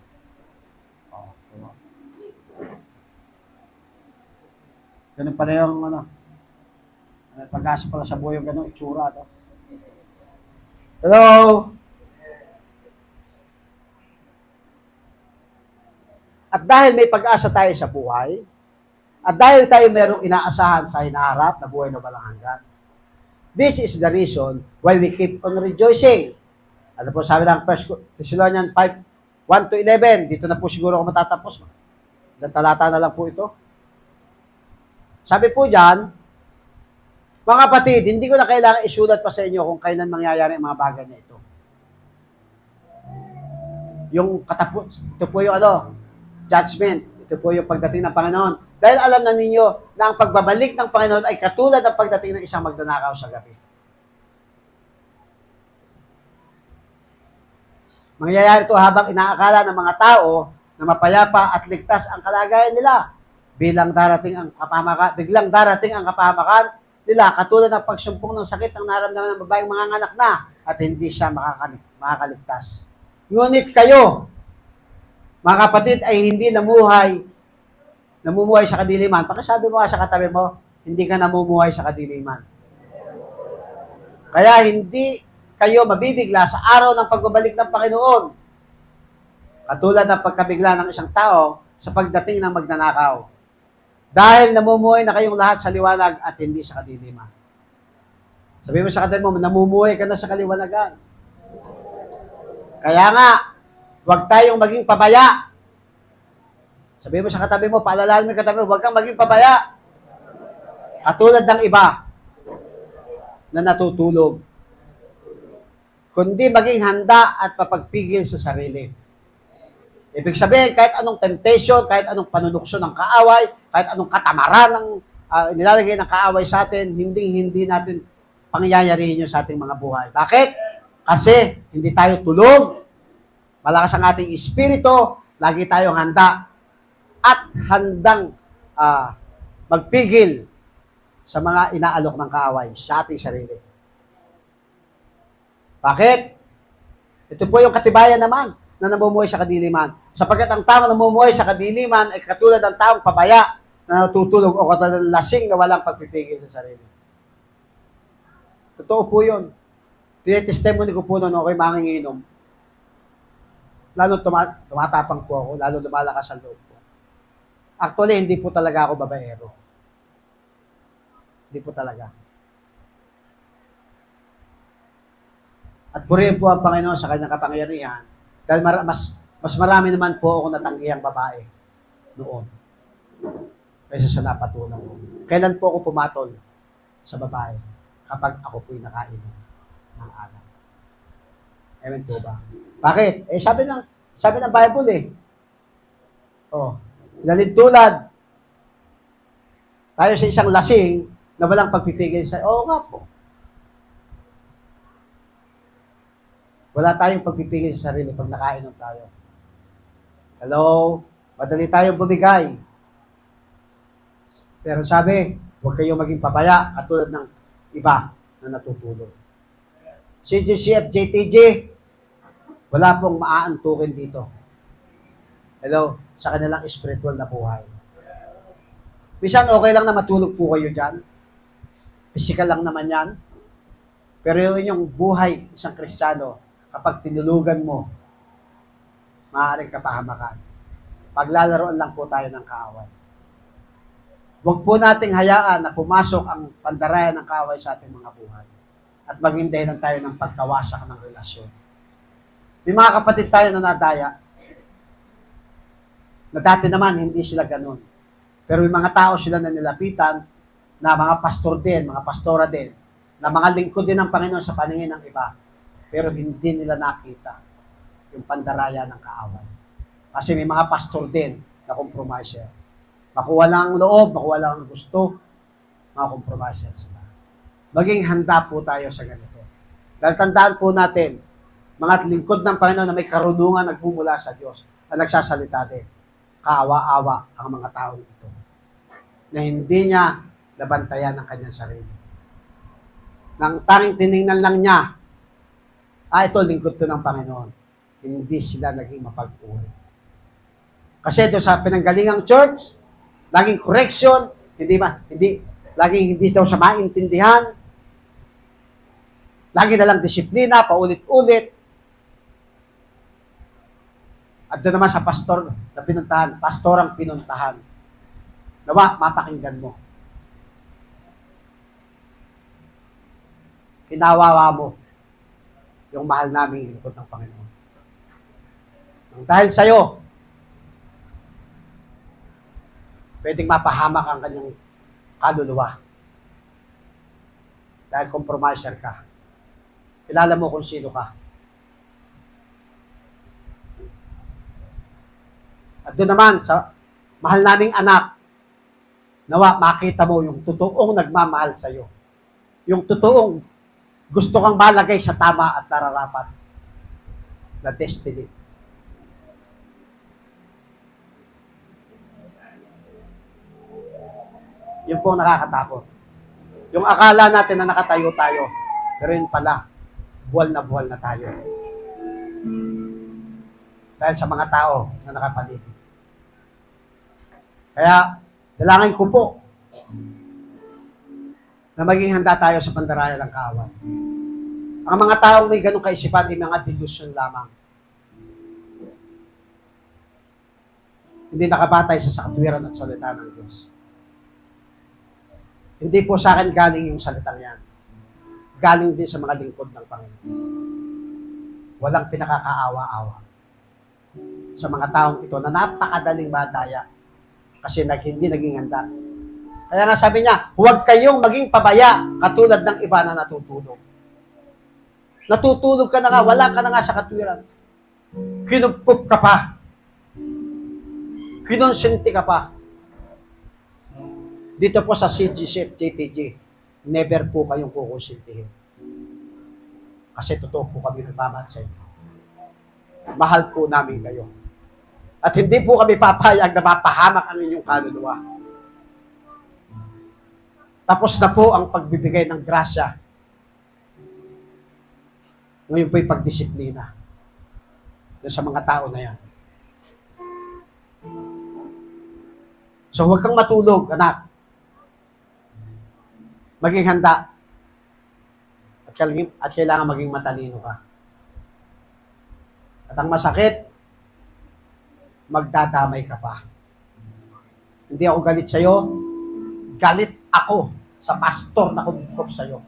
Ganun pala yung pag-asa pala sa buhay yung ganun, itsura. Hello? At dahil may pag-asa tayo sa buhay, at dahil tayo merong inaasahan sa hinaharap na buhay na walang hanggan, this is the reason why we keep on rejoicing. Ano po sabi ng 1 Thessalonians 5, 1-11, dito na po siguro ako matatapos. Talata na lang po ito. Sabi po dyan, mga kapatid, hindi ko na kailangan isulat pa sa inyo kung kailan mangyayari ang mga bagay na ito. Yung katapos, ito po yung judgment. Ito po yung pagdating ng Panginoon. Dahil alam na ninyo na ang pagbabalik ng Panginoon ay katulad ng pagdating ng isang magnanakaw sa gabi. Mangyayari ito habang inaakala ng mga tao na mapayapa at ligtas ang kalagayan nila. Biglang darating ang kapahamakan nila katulad ng pagsumpong ng sakit ng naramdaman ng babaeng mga anak na at hindi siya makakaligtas. Ngunit kayo, mga kapatid, ay hindi namumuhay sa kadiliman. Pakisabi mo nga sa katabi mo, hindi ka namumuhay sa kadiliman. Kaya hindi kayo mabibigla sa araw ng pagbabalik ng Panginoon. Katulad ng pagkabigla ng isang tao sa pagdating ng magnanakaw. Dahil namumuhay na kayong lahat sa liwanag at hindi sa kadiliman. Sabi mo sa katabi mo, namumuhay ka na sa kaliwanagan. Kaya nga, huwag tayong maging pabaya. Sabi mo sa katabi mo, paalalahan mo yung katabi mo, huwag kang maging pabaya. Katulad ng iba na natutulog. Kundi maging handa at papagpigil sa sarili. Ibig sabihin, kahit anong temptation, kahit anong panunukso ng kaaway, kahit anong katamaran ng nilalagay ng kaaway sa atin, hindi natin pangyayarihin yun sa ating mga buhay. Bakit? Kasi hindi tayo tulog, malakas ang ating espiritu, lagi tayong handa at handang magpigil sa mga inaalok ng kaaway sa ating sarili. Bakit? Ito po yung katibayan naman na namumuhay sa kadiliman. Sapagkat ang taong namumuhay sa kadiliman ay katulad ng taong pabaya na natutulog o katulad ng lasing na walang pagpipigil sa sarili. Totoo po yun. Tinetestimony ko po noon ako'y manginginom. Lalo tumatapang po ako, lalo lumalakas ang loob ko. Actually, hindi po talaga ako babaero. Hindi po talaga. At purihin po ang Panginoon sa kanyang kapangyarihan dahil mas marami naman po ako natanggihang babae noon kaysa sa napatulang ko. Kailan po ako pumatol sa babae? Kapag ako po'y nakainom ng alak. Amen po ba? Bakit? Sabi ng Bible lalintulad tayo sa isang lasing na walang pagpipigil sa, nga po. Wala tayong pagpipigil sa sarili pag nakainom tayo. Hello? Madali tayong bumigay. Pero sabi, huwag kayong maging pabaya katulad ng iba na natutulog. CGCF, JTG, wala pong maaantukin dito. Hello? Sa kanilang spiritual na buhay. Minsan okay lang na matulog po kayo dyan. Physical lang naman yan. Pero yung inyong buhay, isang Kristiyano, kapag tinulugan mo, maaaring kapahamakan. Paglalaroan lang po tayo ng kaaway. Huwag po nating hayaan na pumasok ang pandarayan ng kaaway sa ating mga buhay. At maging dahilan tayo ng pagkawasak ng relasyon. May mga kapatid tayo na nadaya, na dati naman hindi sila ganun. Pero may mga tao sila na nilapitan, na mga pastor din, mga pastora din, na mga lingkod din ng Panginoon sa paningin ng iba, pero hindi nila nakita yung pandaraya ng kaaway. Kasi may mga pastor din na compromiser. Makuha lang ang loob, makuha lang ang gusto, mga compromiser sila. Maging handa po tayo sa ganito. Dahil tandaan po natin, mga lingkod ng Panginoon na may karunungan nagmumula sa Diyos, na nagsasalita din, kaawa-awa ang mga tao ito, na hindi niya nabantayan ang kanyang sarili. Nang tanging tiningnan lang niya, ito, lingkod to ng Panginoon. Hindi sila naging mapag-uri. Kasi doon sa pinanggalingang church, laging correction, laging hindi daw sa maintindihan, lagi na lang disiplina, paulit-ulit. At doon naman sa pastor na pinuntahan, pastorang pinuntahan, nawa, mapakinggan mo. Kinawawa mo yung mahal naming lingkod ng Panginoon. Dahil sa'yo, pwedeng mapahamak ang kanyang kaluluwa. Dahil compromiser ka. Kilala mo kung sino ka. At doon naman, sa mahal naming anak, nawa, makita mo yung totoong nagmamahal sa'yo. Yung totoong gusto kang malagay sa tama at nararapat na destiny. Yun po nakakatakot. Yung akala natin na nakatayo tayo, pero yun pala, buwal na tayo. Dahil sa mga tao na nakapaligid. Kaya, dalangin ko po na maging handa tayo sa pandaraya ng kaaway. Ang mga taong may ganong kaisipan ay mga delusion lamang. Hindi nakabatay sa katwiran at salita ng Diyos. Hindi po sa akin galing yung salitang yan. Galing din sa mga lingkod ng Panginoon. Walang pinakakaawa-awa sa mga taong ito na napakadaling madaya kasi hindi naging handa. Kaya nga sabi niya, huwag kayong maging pabaya katulad ng iba na natutulog. Natutulog ka na nga, wala ka na nga sa katwiran. Kinupkup ka pa. Kinonsinti ka pa. Dito po sa CGCF, JTG, never po kayong kukonsintihin. Kasi totoo po kami nagmamahal sa inyo. Mahal po namin kayo. At hindi po kami papayag na mapahamak ang inyong kaluluwa. Tapos na po ang pagbibigay ng grasya. Ngayon po'y pagdisiplina sa mga tao na yan. So huwag kang matulog, anak. Maging handa. At kailangan maging matalino ka. At ang masakit, magdadamay ka pa. Hindi ako galit sa'yo, galit ako sa pastor na kumikop sa'yo.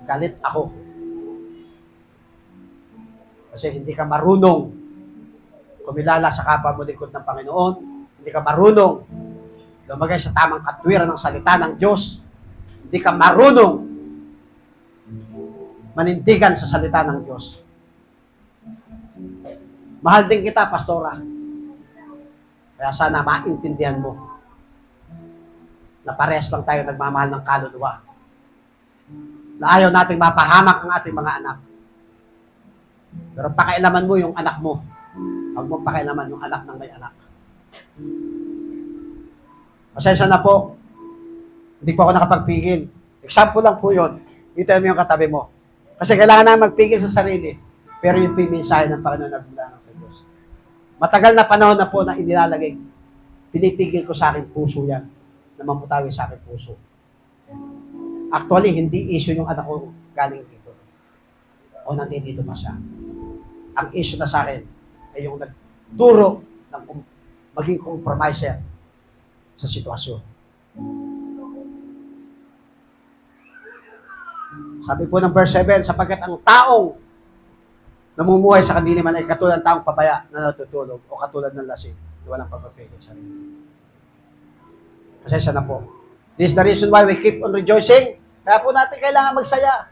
Galit ako. Kasi hindi ka marunong kumilala sa kapwa mo lingkod ng Panginoon, hindi ka marunong lumagay sa tamang katwiran ng salita ng Diyos, hindi ka marunong manindigan sa salita ng Diyos. Mahal din kita, pastora. Kaya sana maintindihan mo na parehas lang tayo nagmamahal ng kaluluwa. Na ayaw nating mapahamak ang ating mga anak. Pero pakialaman mo yung anak mo. Huwag mo pakialaman yung anak ng may anak. Pasensya na po. Hindi po ako nakapagpigil. Example lang po yun. Ito mo yung katabi mo. Kasi kailangan na magpigil sa sarili. Pero yung pimensahe ng Panginoon na bula ng Diyos. Matagal na panahon na po na inilalagay. Pinipigil ko sa aking puso yan. Na mamutawi sa aking puso. Actually, hindi issue yung anak ko galing dito. O nandito pa siya. Ang issue na sa akin ay yung nagturo ng maging compromiser sa sitwasyon. Sabi po ng verse 7, sapagkat ang taong namumuhay sa kadiliman ay katulad ng taong pabaya na natutulog o katulad ng lasing na walang pagpapigil sa sarili. Pasensya na po. This is the reason why we keep on rejoicing. Kaya po natin kailangan magsaya.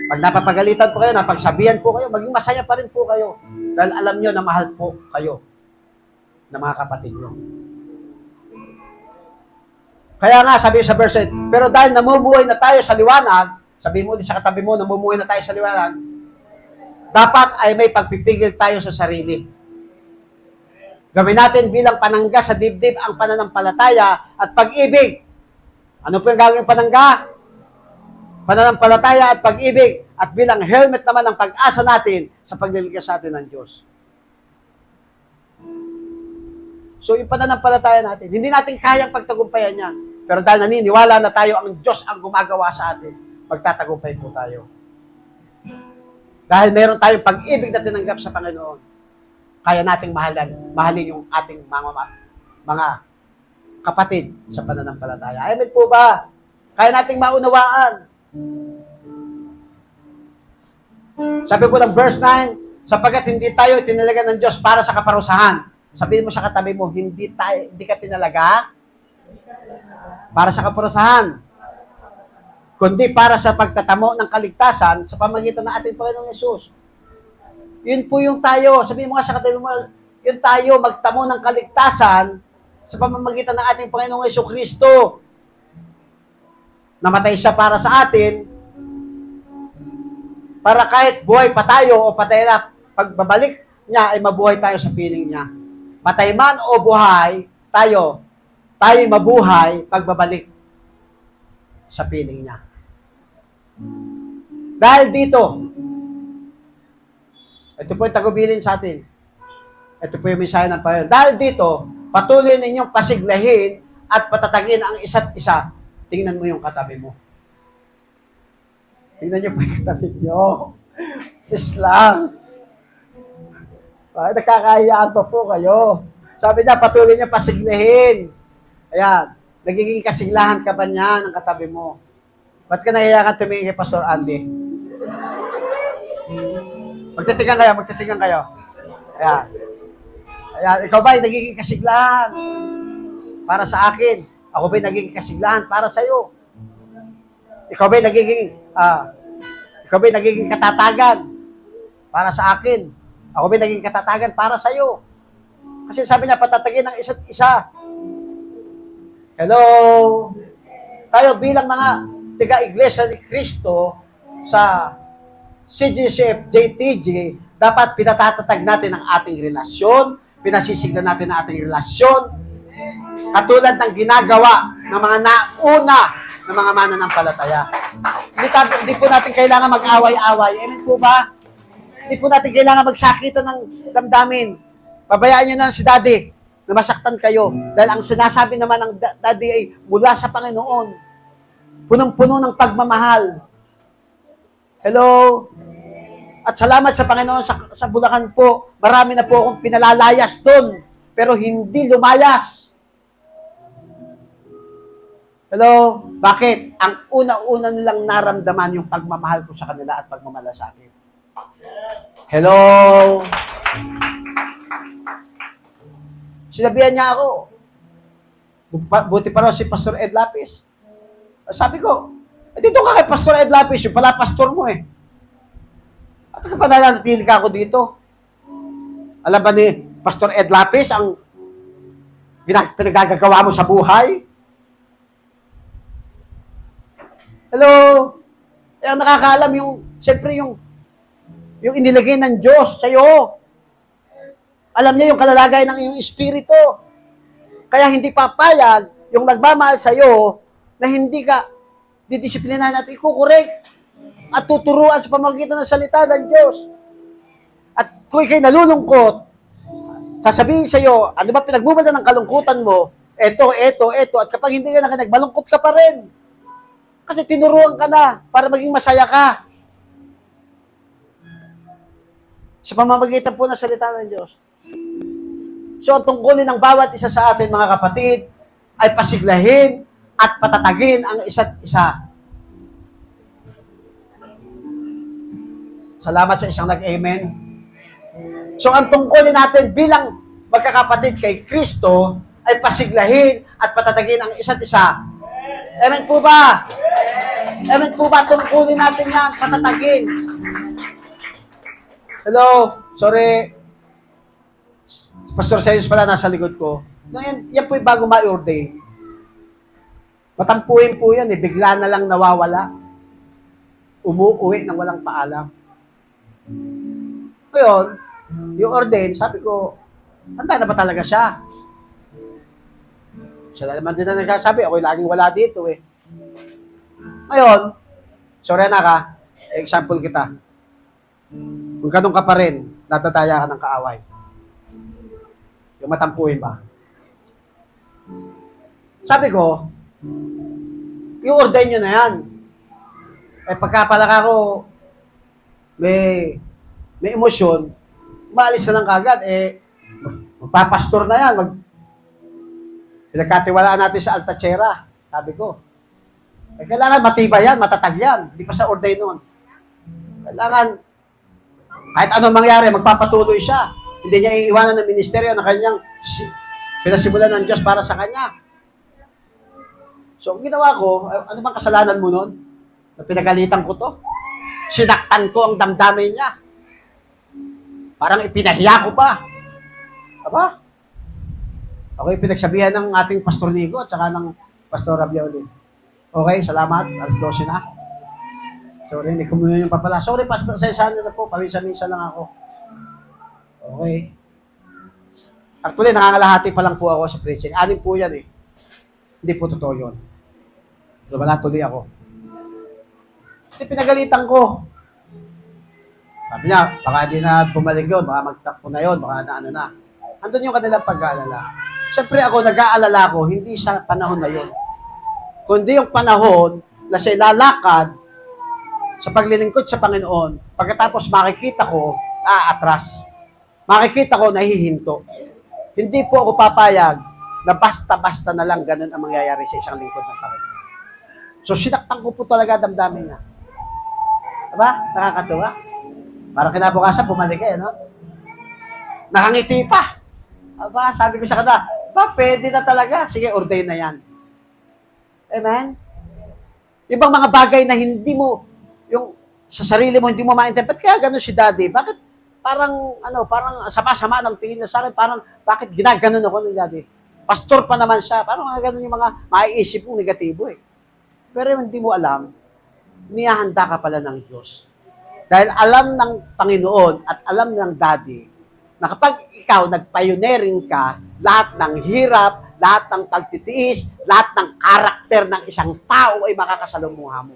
Pag napapagalitan po kayo, napagsabihan po kayo, maging masaya pa rin po kayo. Dahil alam nyo na mahal po kayo ng mga kapatid nyo. Kaya nga, sabi sa verse 8, pero dahil namumuhay na tayo sa liwanag, sabi mo din sa katabi mo, namumuhay na tayo sa liwanag, dapat ay may pagpipigil tayo sa sarili. Gawin natin bilang panangga sa dibdib ang pananampalataya at pag-ibig. Ano po yung gagawin panangga? Pananampalataya at pag-ibig at bilang helmet naman ang pag-asa natin sa pagliligtas sa atin ng Diyos. So yung pananampalataya natin, hindi natin kayang pagtagumpayan yan. Pero dahil naniniwala na tayo ang Diyos ang gumagawa sa atin, magtatagumpay po tayo. Dahil meron tayong pag-ibig na tinanggap sa Panginoon, kaya nating mahalin yung ating mga kapatid sa pananampalataya. Amen po ba? Kaya nating maunawaan. Sabi po ng verse 9, sapagkat hindi tayo tinalaga ng Diyos para sa kaparusahan. Sabihin mo sa katabi mo, hindi ka tinalaga para sa kaparusahan, kundi para sa pagtatamo ng kaligtasan sa pamagitan ng ating Panginoong Yesus. Yun po yung tayo. Sabihin mo nga sa katabi mo, yun tayo magtamo ng kaligtasan sa pamamagitan ng ating Panginoong Yesus Kristo. Namatay siya para sa atin, para kahit buhay pa tayo o patay na, pagbabalik niya ay mabuhay tayo sa piling niya. Patay man o buhay, tayo mabuhay pagbabalik sa piling niya. Dahil dito, ito po yung tagubilin sa atin. Ito po yung mensahe ng Panginoon. Dahil dito, patuloy ninyong pasiglahin at patatagin ang isa't isa. Tingnan mo yung katabi mo. Tingnan niyo po yung katabi niyo. Please lang. Nakakahiyaan pa po kayo. Sabi niya, patuloy niya pasiglahin. Ayan. Nagiging kasiglahan ka ba niya ng katabi mo? Ba't ka nahiyakan tumingin kay Pastor Andy? Magtitigan kayo. Ayan. Ayan. Ikaw ba ay nagiging kasiglahan para sa akin? Ako ba'y nagiging kasiglahan para sa iyo? Ikaw ba'y nagiging katatagan para sa akin? Ako ba'y nagiging katatagan para sa iyo? Kasi sabi niya, patatagin ng isa't isa. Hello? Tayo bilang mga tiga-iglesia ni Cristo sa CGCF, JTG, dapat pinatatatag natin ang ating relasyon, pinasisiglan natin ang ating relasyon, Katulad ng ginagawa ng mga nauna ng mga mananampalataya. Hindi po natin kailangan mag-away-away. Amen po ba? Hindi po natin kailangan magsakitan ng damdamin. Pabayaan nyo na si Daddy na masaktan kayo. Dahil ang sinasabi naman ng Daddy ay mula sa Panginoon. Punong-puno ng pagmamahal. Hello? At salamat sa Panginoon sa Bulacan po. Marami na po akong pinalalayas doon. Pero hindi lumayas. Hello? Bakit? Ang una-una nilang naramdaman yung pagmamahal ko sa kanila at pagmamalasakit. Hello? Sinabihan niya ako. Buti pa raw si Pastor Ed Lapis. Sabi ko, dito ka kay Pastor Ed Lapis, yung pala pastor mo eh. At kapananatili ka ako dito. Alam ba ni Pastor Ed Lapis ang pinagagagawa mo sa buhay? Hello? Ang nakakaalam siyempre yung inilagay ng Diyos sa'yo. Alam niya yung kalalagay ng iyong espiritu. Kaya hindi papayag yung nagmamahal sa'yo na hindi ka didisiplinahan at ikukorek at tuturuan sa pamamagitan ng salita ng Diyos. At kung ikay nalulungkot, sasabihin sa'yo, ano ba pinagmumanda ng kalungkutan mo? Eto, at kapag hindi ka nagmalungkot ka pa rin. Kasi tinuruan ka na para maging masaya ka. Sa pamamagitan po ng salita ng Diyos. So, ang tungkulin ng bawat isa sa atin, mga kapatid, ay pasiglahin at patatagin ang isa't isa. Salamat sa isang nag-amen. So, ang tungkulin natin bilang magkakapatid kay Kristo ay pasiglahin at patatagin ang isa't isa. Amen po ba? Amen po ba? Tungkulin natin yan, patatagin. Hello? Sorry. Pastor Sayos pala nasa likod ko. No, yan po yung bago ma-ordain. Matampuhin po yan eh. Bigla na lang nawawala. Umuuwi nang walang paalam. Ngayon, yung ordain, sabi ko, handa na ba talaga siya? Siya naman din na nagsasabi, ako'y laging wala dito eh. Ngayon, sorry na ka, example kita. Kung ganun ka pa rin, natataya ka ng kaaway. Yung matampuhin ba? Sabi ko, yung ordain nyo na yan. Eh pagkapalaka ko, may emosyon, maalis na lang kagad, eh, magpapastor na yan, pinagkatiwalaan natin sa Altachera, sabi ko. Eh, kailangan matibay yan, matatag yan, hindi pa sa ordain nun. Kailangan, kahit anong mangyari, magpapatuloy siya. Hindi niya iiwanan ng ministeryo na kanyang pinasimulan ng Diyos para sa kanya. So, ang ginawa ko, ano bang kasalanan mo nun? Na pinagalitan ko to? Sinaktan ko ang damdamin niya. Parang ipinahiya ko pa. Aba? Okay, pinagsabihan ng ating Pastor Nico at saka ng Pastor Rabioli. Okay, salamat. Alas 12 na. Sorry, may communion pa pala. Sorry, Pastor, sayasahan na po. Pamisa-misa lang ako. Okay. Actually, nangangalahati pa lang po ako sa preaching. 6 po yan eh. Hindi po totoo yun. So, wala tuloy ako. Kasi pinagalitan ko. Sabi niya, baka hindi na bumalik yun, baka magtakpo na yun, baka na ano na. Andun yung kanilang pag-aalala. Siyempre ako, nag-aalala ko, hindi sa panahon na yun. Kundi yung panahon na siya lalakad sa paglilingkod sa Panginoon, pagkatapos makikita ko, atras. Makikita ko, nahihinto. Hindi po ako papayag na basta-basta na lang ganun ang mangyayari sa isang lingkod ng Panginoon. So, sinaktan ko po talaga damdamin niya. Diba? Nakakatuwa. Parang kinabukasan, bumalik eh, no? Nakangiti pa. Aba, sabi ko sa kanya, pwede na talaga. Sige, ordain na yan. Amen? Ibang mga bagay na hindi mo, yung sa sarili mo, hindi mo ma-interpret. Kaya gano'n si Daddy. Bakit parang, parang sama-sama ng tingin niya sa akin, parang, bakit ginaganon ako ng Daddy? Pastor pa naman siya. Parang mga gano'n yung mga maiisip mong negatibo eh. Pero hindi mo alam, niyahanda ka pala ng Diyos. Dahil alam ng Panginoon at alam ng Daddy na kapag ikaw nag-pioneering ka, lahat ng hirap, lahat ng pagtitiis, lahat ng karakter ng isang tao ay makakasalumuha mo.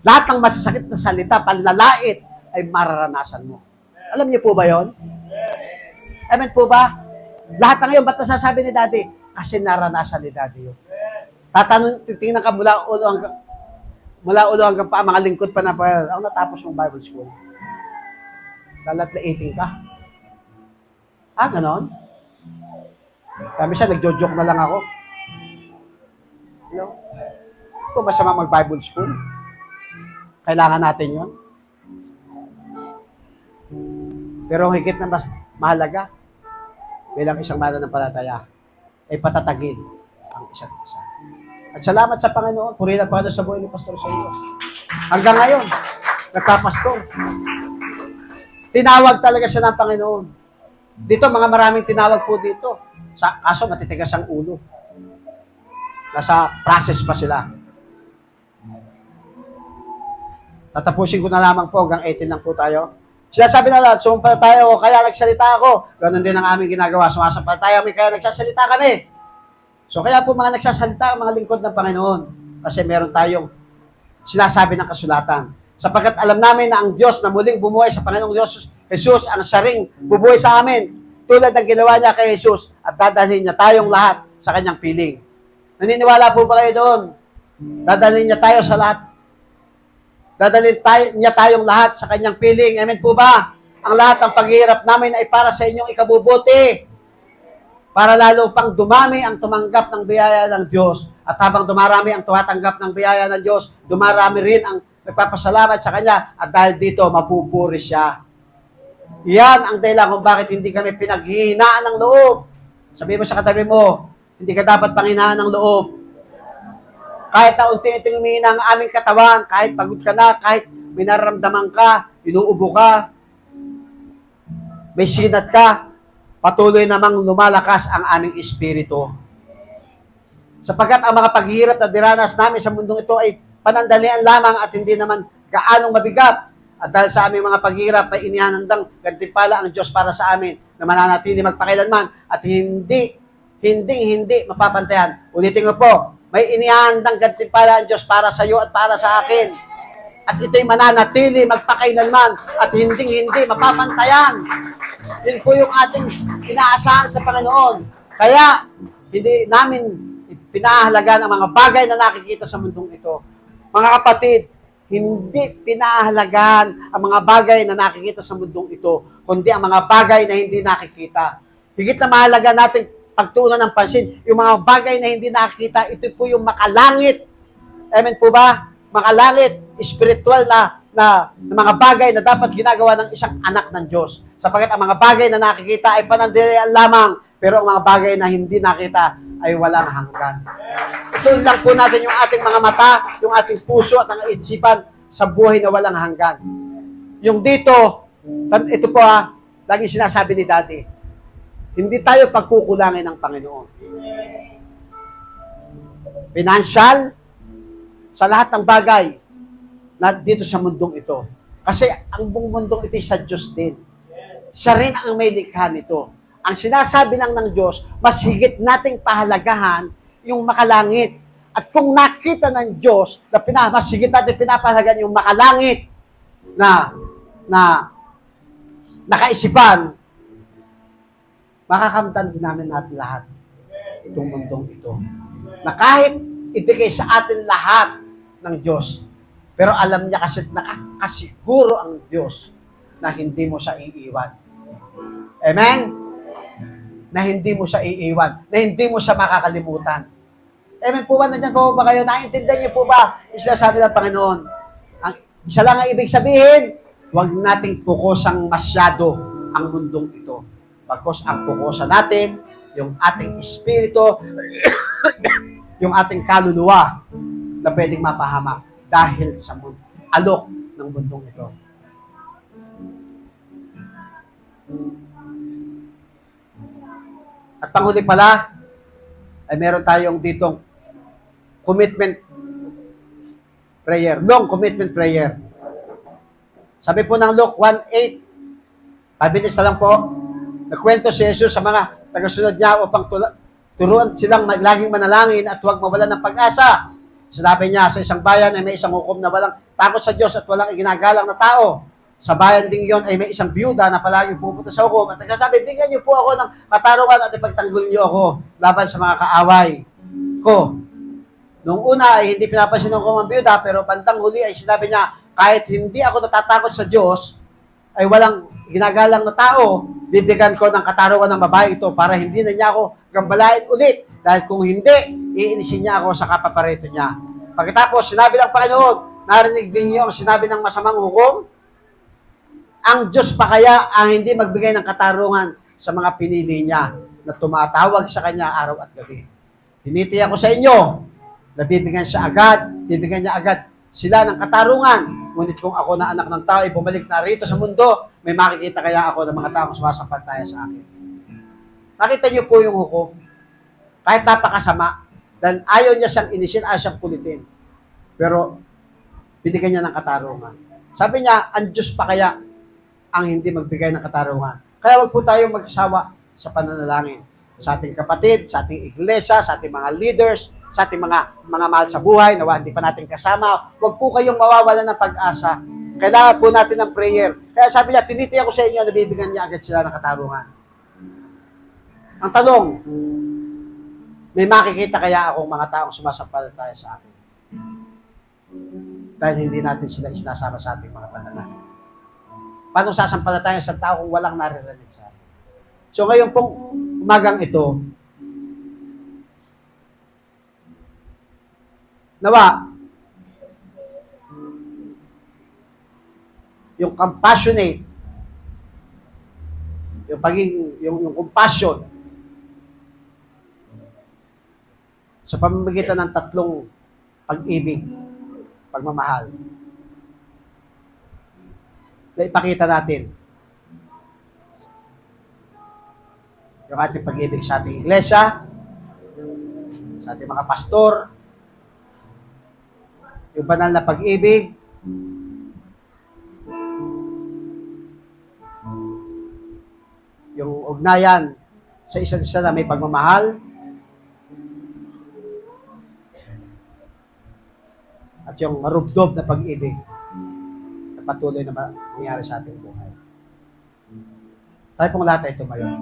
Lahat ng masasakit na salita, panlalait, ay mararanasan mo. Alam niyo po ba yon? Amen po ba? Lahat ng ngayon, ba't nasasabi ni Daddy? Kasi naranasan ni Daddy yun. Titingnan ka mula ulo hanggang pa, mga lingkod pa na pa, ako natapos ng Bible school. Lalat-laiting ka. Ganon? Kami siya, nagjo-joke na lang ako. You know? Kung masama mag-Bible school, kailangan natin yon. Pero higit na mas mahalaga, bilang isang mananampalataya, ay patatagin ang isa't isa. At salamat sa Panginoon, purihin ang Panginoon sa buhay ni Pastor sa iyo. Hanggang ngayon, nagpapastor. Tinawag talaga siya ng Panginoon. Dito, mga maraming tinawag po dito. Kaso matitigas ang ulo. Nasa process pa sila. Tatapusin ko na lamang po, hanggang 18 lang po tayo. Sinasabi na lahat, sumampalataya ako, kaya nagsalita ako. Ganon din ang aming ginagawa. Sumasampalataya kami, kaya nagsasalita kami. So kaya po mga nagsasalita ang mga lingkod ng Panginoon. Kasi meron tayong sinasabi ng kasulatan. Sapagkat alam namin na ang Diyos na muling bumuhay sa Panginoong Diyos, Jesus, ang saring bubuhay sa amin. Tulad ng ginawa niya kay Jesus at dadalhin niya tayong lahat sa kanyang piling. Naniniwala po ba kayo doon? Dadalhin niya tayo sa lahat. Dadalhin niya tayong lahat sa kanyang piling. Amen po ba? Ang lahat ng paghihirap namin ay para sa inyong ikabubuti. Para lalo pang dumami ang tumanggap ng biyaya ng Diyos. At habang dumarami ang tumatanggap ng biyaya ng Diyos, dumarami rin ang nagpapasalamat sa Kanya. At dahil dito, mapupuri siya. Yan ang dahilan kung bakit hindi kami pinaghihinaan ng loob. Sabihin mo sa katabi mo, hindi ka dapat panghinaan ng loob. Kahit na unti-unti humihina ang aming katawan, kahit pagod ka na, kahit may nararamdaman ka, inuubo ka, may sinat ka, patuloy namang lumalakas ang aming espiritu. Sapagkat ang mga paghihirap na diranas namin sa mundong ito ay panandalian lamang at hindi naman gaanong mabigat. At dahil sa aming mga paghihirap ay inihandang gantimpala ang Diyos para sa amin na mananatili magpakailanman at hindi mapapantayan. Ulitin ko po, may inihandang gantimpala ang Diyos para sa iyo at para sa akin. At ito'y mananatili magpakailanman at hindi mapapantayan. Yun po yung ating inaasahan sa Panginoon. Kaya, hindi namin pinahalagaan ang mga bagay na nakikita sa mundong ito. Mga kapatid, hindi pinahalagaan ang mga bagay na nakikita sa mundong ito, kundi ang mga bagay na hindi nakikita. Higit na mahalaga natin pagtuunan ng pansin, yung mga bagay na hindi nakikita, ito po yung makalangit. Amen po ba? Makalangit, spiritual na mga bagay na dapat ginagawa ng isang anak ng Diyos. Sapagkat ang mga bagay na nakikita ay panandalian lamang, pero ang mga bagay na hindi nakita ay walang hanggan. Ito lang po natin yung ating mga mata, yung ating puso at ang isipan sa buhay na walang hanggan. Yung dito, ito po laging sinasabi ni Daddy, hindi tayo pagkukulangin ng Panginoon. Financial, sa lahat ng bagay na dito sa mundong ito. Kasi ang buong mundong ito sa Diyos din. Siya rin ang may likha nito. Ang sinasabi lang ng Diyos, mas higit nating pahalagahan yung makalangit. At kung nakita ng Diyos na mas higit natin pinapahalagan yung makalangit na nakaisipan, makakamtan din namin lahat itong mundong ito. Na kahit ibigay sa atin lahat ng Diyos, pero alam niya kasi nakakasiguro ang Diyos na hindi mo siya iiwan. Amen? Na hindi mo siya iiwan, na hindi mo siya makakalimutan. Amen po ba? Nandiyan po ba kayo? Naintindihan niyo po ba? Yung sinasabi ng Panginoon. Ang isa lang ang ibig sabihin, huwag nating pukusang masyado ang mundong ito. Pagkos ang pukusan natin, yung ating espiritu, yung ating kaluluwa na pwedeng mapahamak dahil sa alok ng mundong ito. At panghuli pala, ay meron tayong ditong commitment prayer, long commitment prayer. Sabi po ng Luke 1:8, pabilis na lang po, nagkwento si Jesus sa mga tagasunod niya upang Turuan silang laging manalangin at huwag mawalan ng pag-asa. Sinabi niya, sa isang bayan ay may isang hukom na walang takot sa Diyos at walang iginagalang na tao. Sa bayan ding yon ay may isang byuda na palaging pupunta sa hukom at nagsasabi, bigyan niyo po ako ng katarungan at ipagtanggol niyo ako laban sa mga kaaway ko. Noong una ay hindi pinapansin ng hukom ang byuda, pero bandang huli ay sinabi niya, kahit hindi ako natatakot sa Diyos, ay walang ginagalang na tao, bibigyan ko ng katarungan ng babae ito para hindi na niya ako gambalain ulit. Dahil kung hindi, iinisin niya ako sa kapaparito niya. Pagkatapos, sinabi ng Panginoon, narinig din niyo ang sinabi ng masamang hukom? Ang Diyos pa kaya ang hindi magbigay ng katarungan sa mga pinili niya na tumatawag sa Kanya araw at gabi. Tinitiyak ko sa inyo, na bibigyan niya agad sila ng katarungan. Ngunit kung ako na anak ng tao ay bumalik na rito sa mundo, may makikita kaya ako ng mga taong sumasampalataya sa akin. Nakita niyo po yung hukom. Kahit napakasama, dahil ayaw niya siyang inisin, ayaw siyang pulitin. Pero, binigyan niya ng katarungan. Sabi niya, ang Diyos pa kaya ang hindi magbigay ng katarungan. Kaya wag po tayong magsawa sa pananalangin. Sa ating kapatid, sa ating iglesia, sa ating mga leaders, sa ating mga mahal sa buhay, nawa hindi pa natin kasama, huwag po kayong mawawalan ng pag-asa. Kailangan po natin ng prayer. Kaya sabi niya, tinitiyak ko sa inyo, nabibigyan niya agad sila ng katarungan. Ang tanong, may makikita kaya akong mga taong sumasampalataya sa akin? Dahil hindi natin sila isinasama sa ating mga panalangin. Paano sasampalataya sa tao kung walang naririnig sa atin? So ngayon pong umagang ito, nawa, yung compassionate, yung compassion, sa pamamagitan ng tatlong pag-ibig, pagmamahal, na ipakita natin yung ating pag-ibig sa ating iglesia, sa ating mga pastor, yung banal na pag-ibig, yung ugnayan sa isa't isa na may pagmamahal, at yung marubdob na pag-ibig na patuloy na mangyari sa ating buhay. Tayo pong lahat ay tumayo.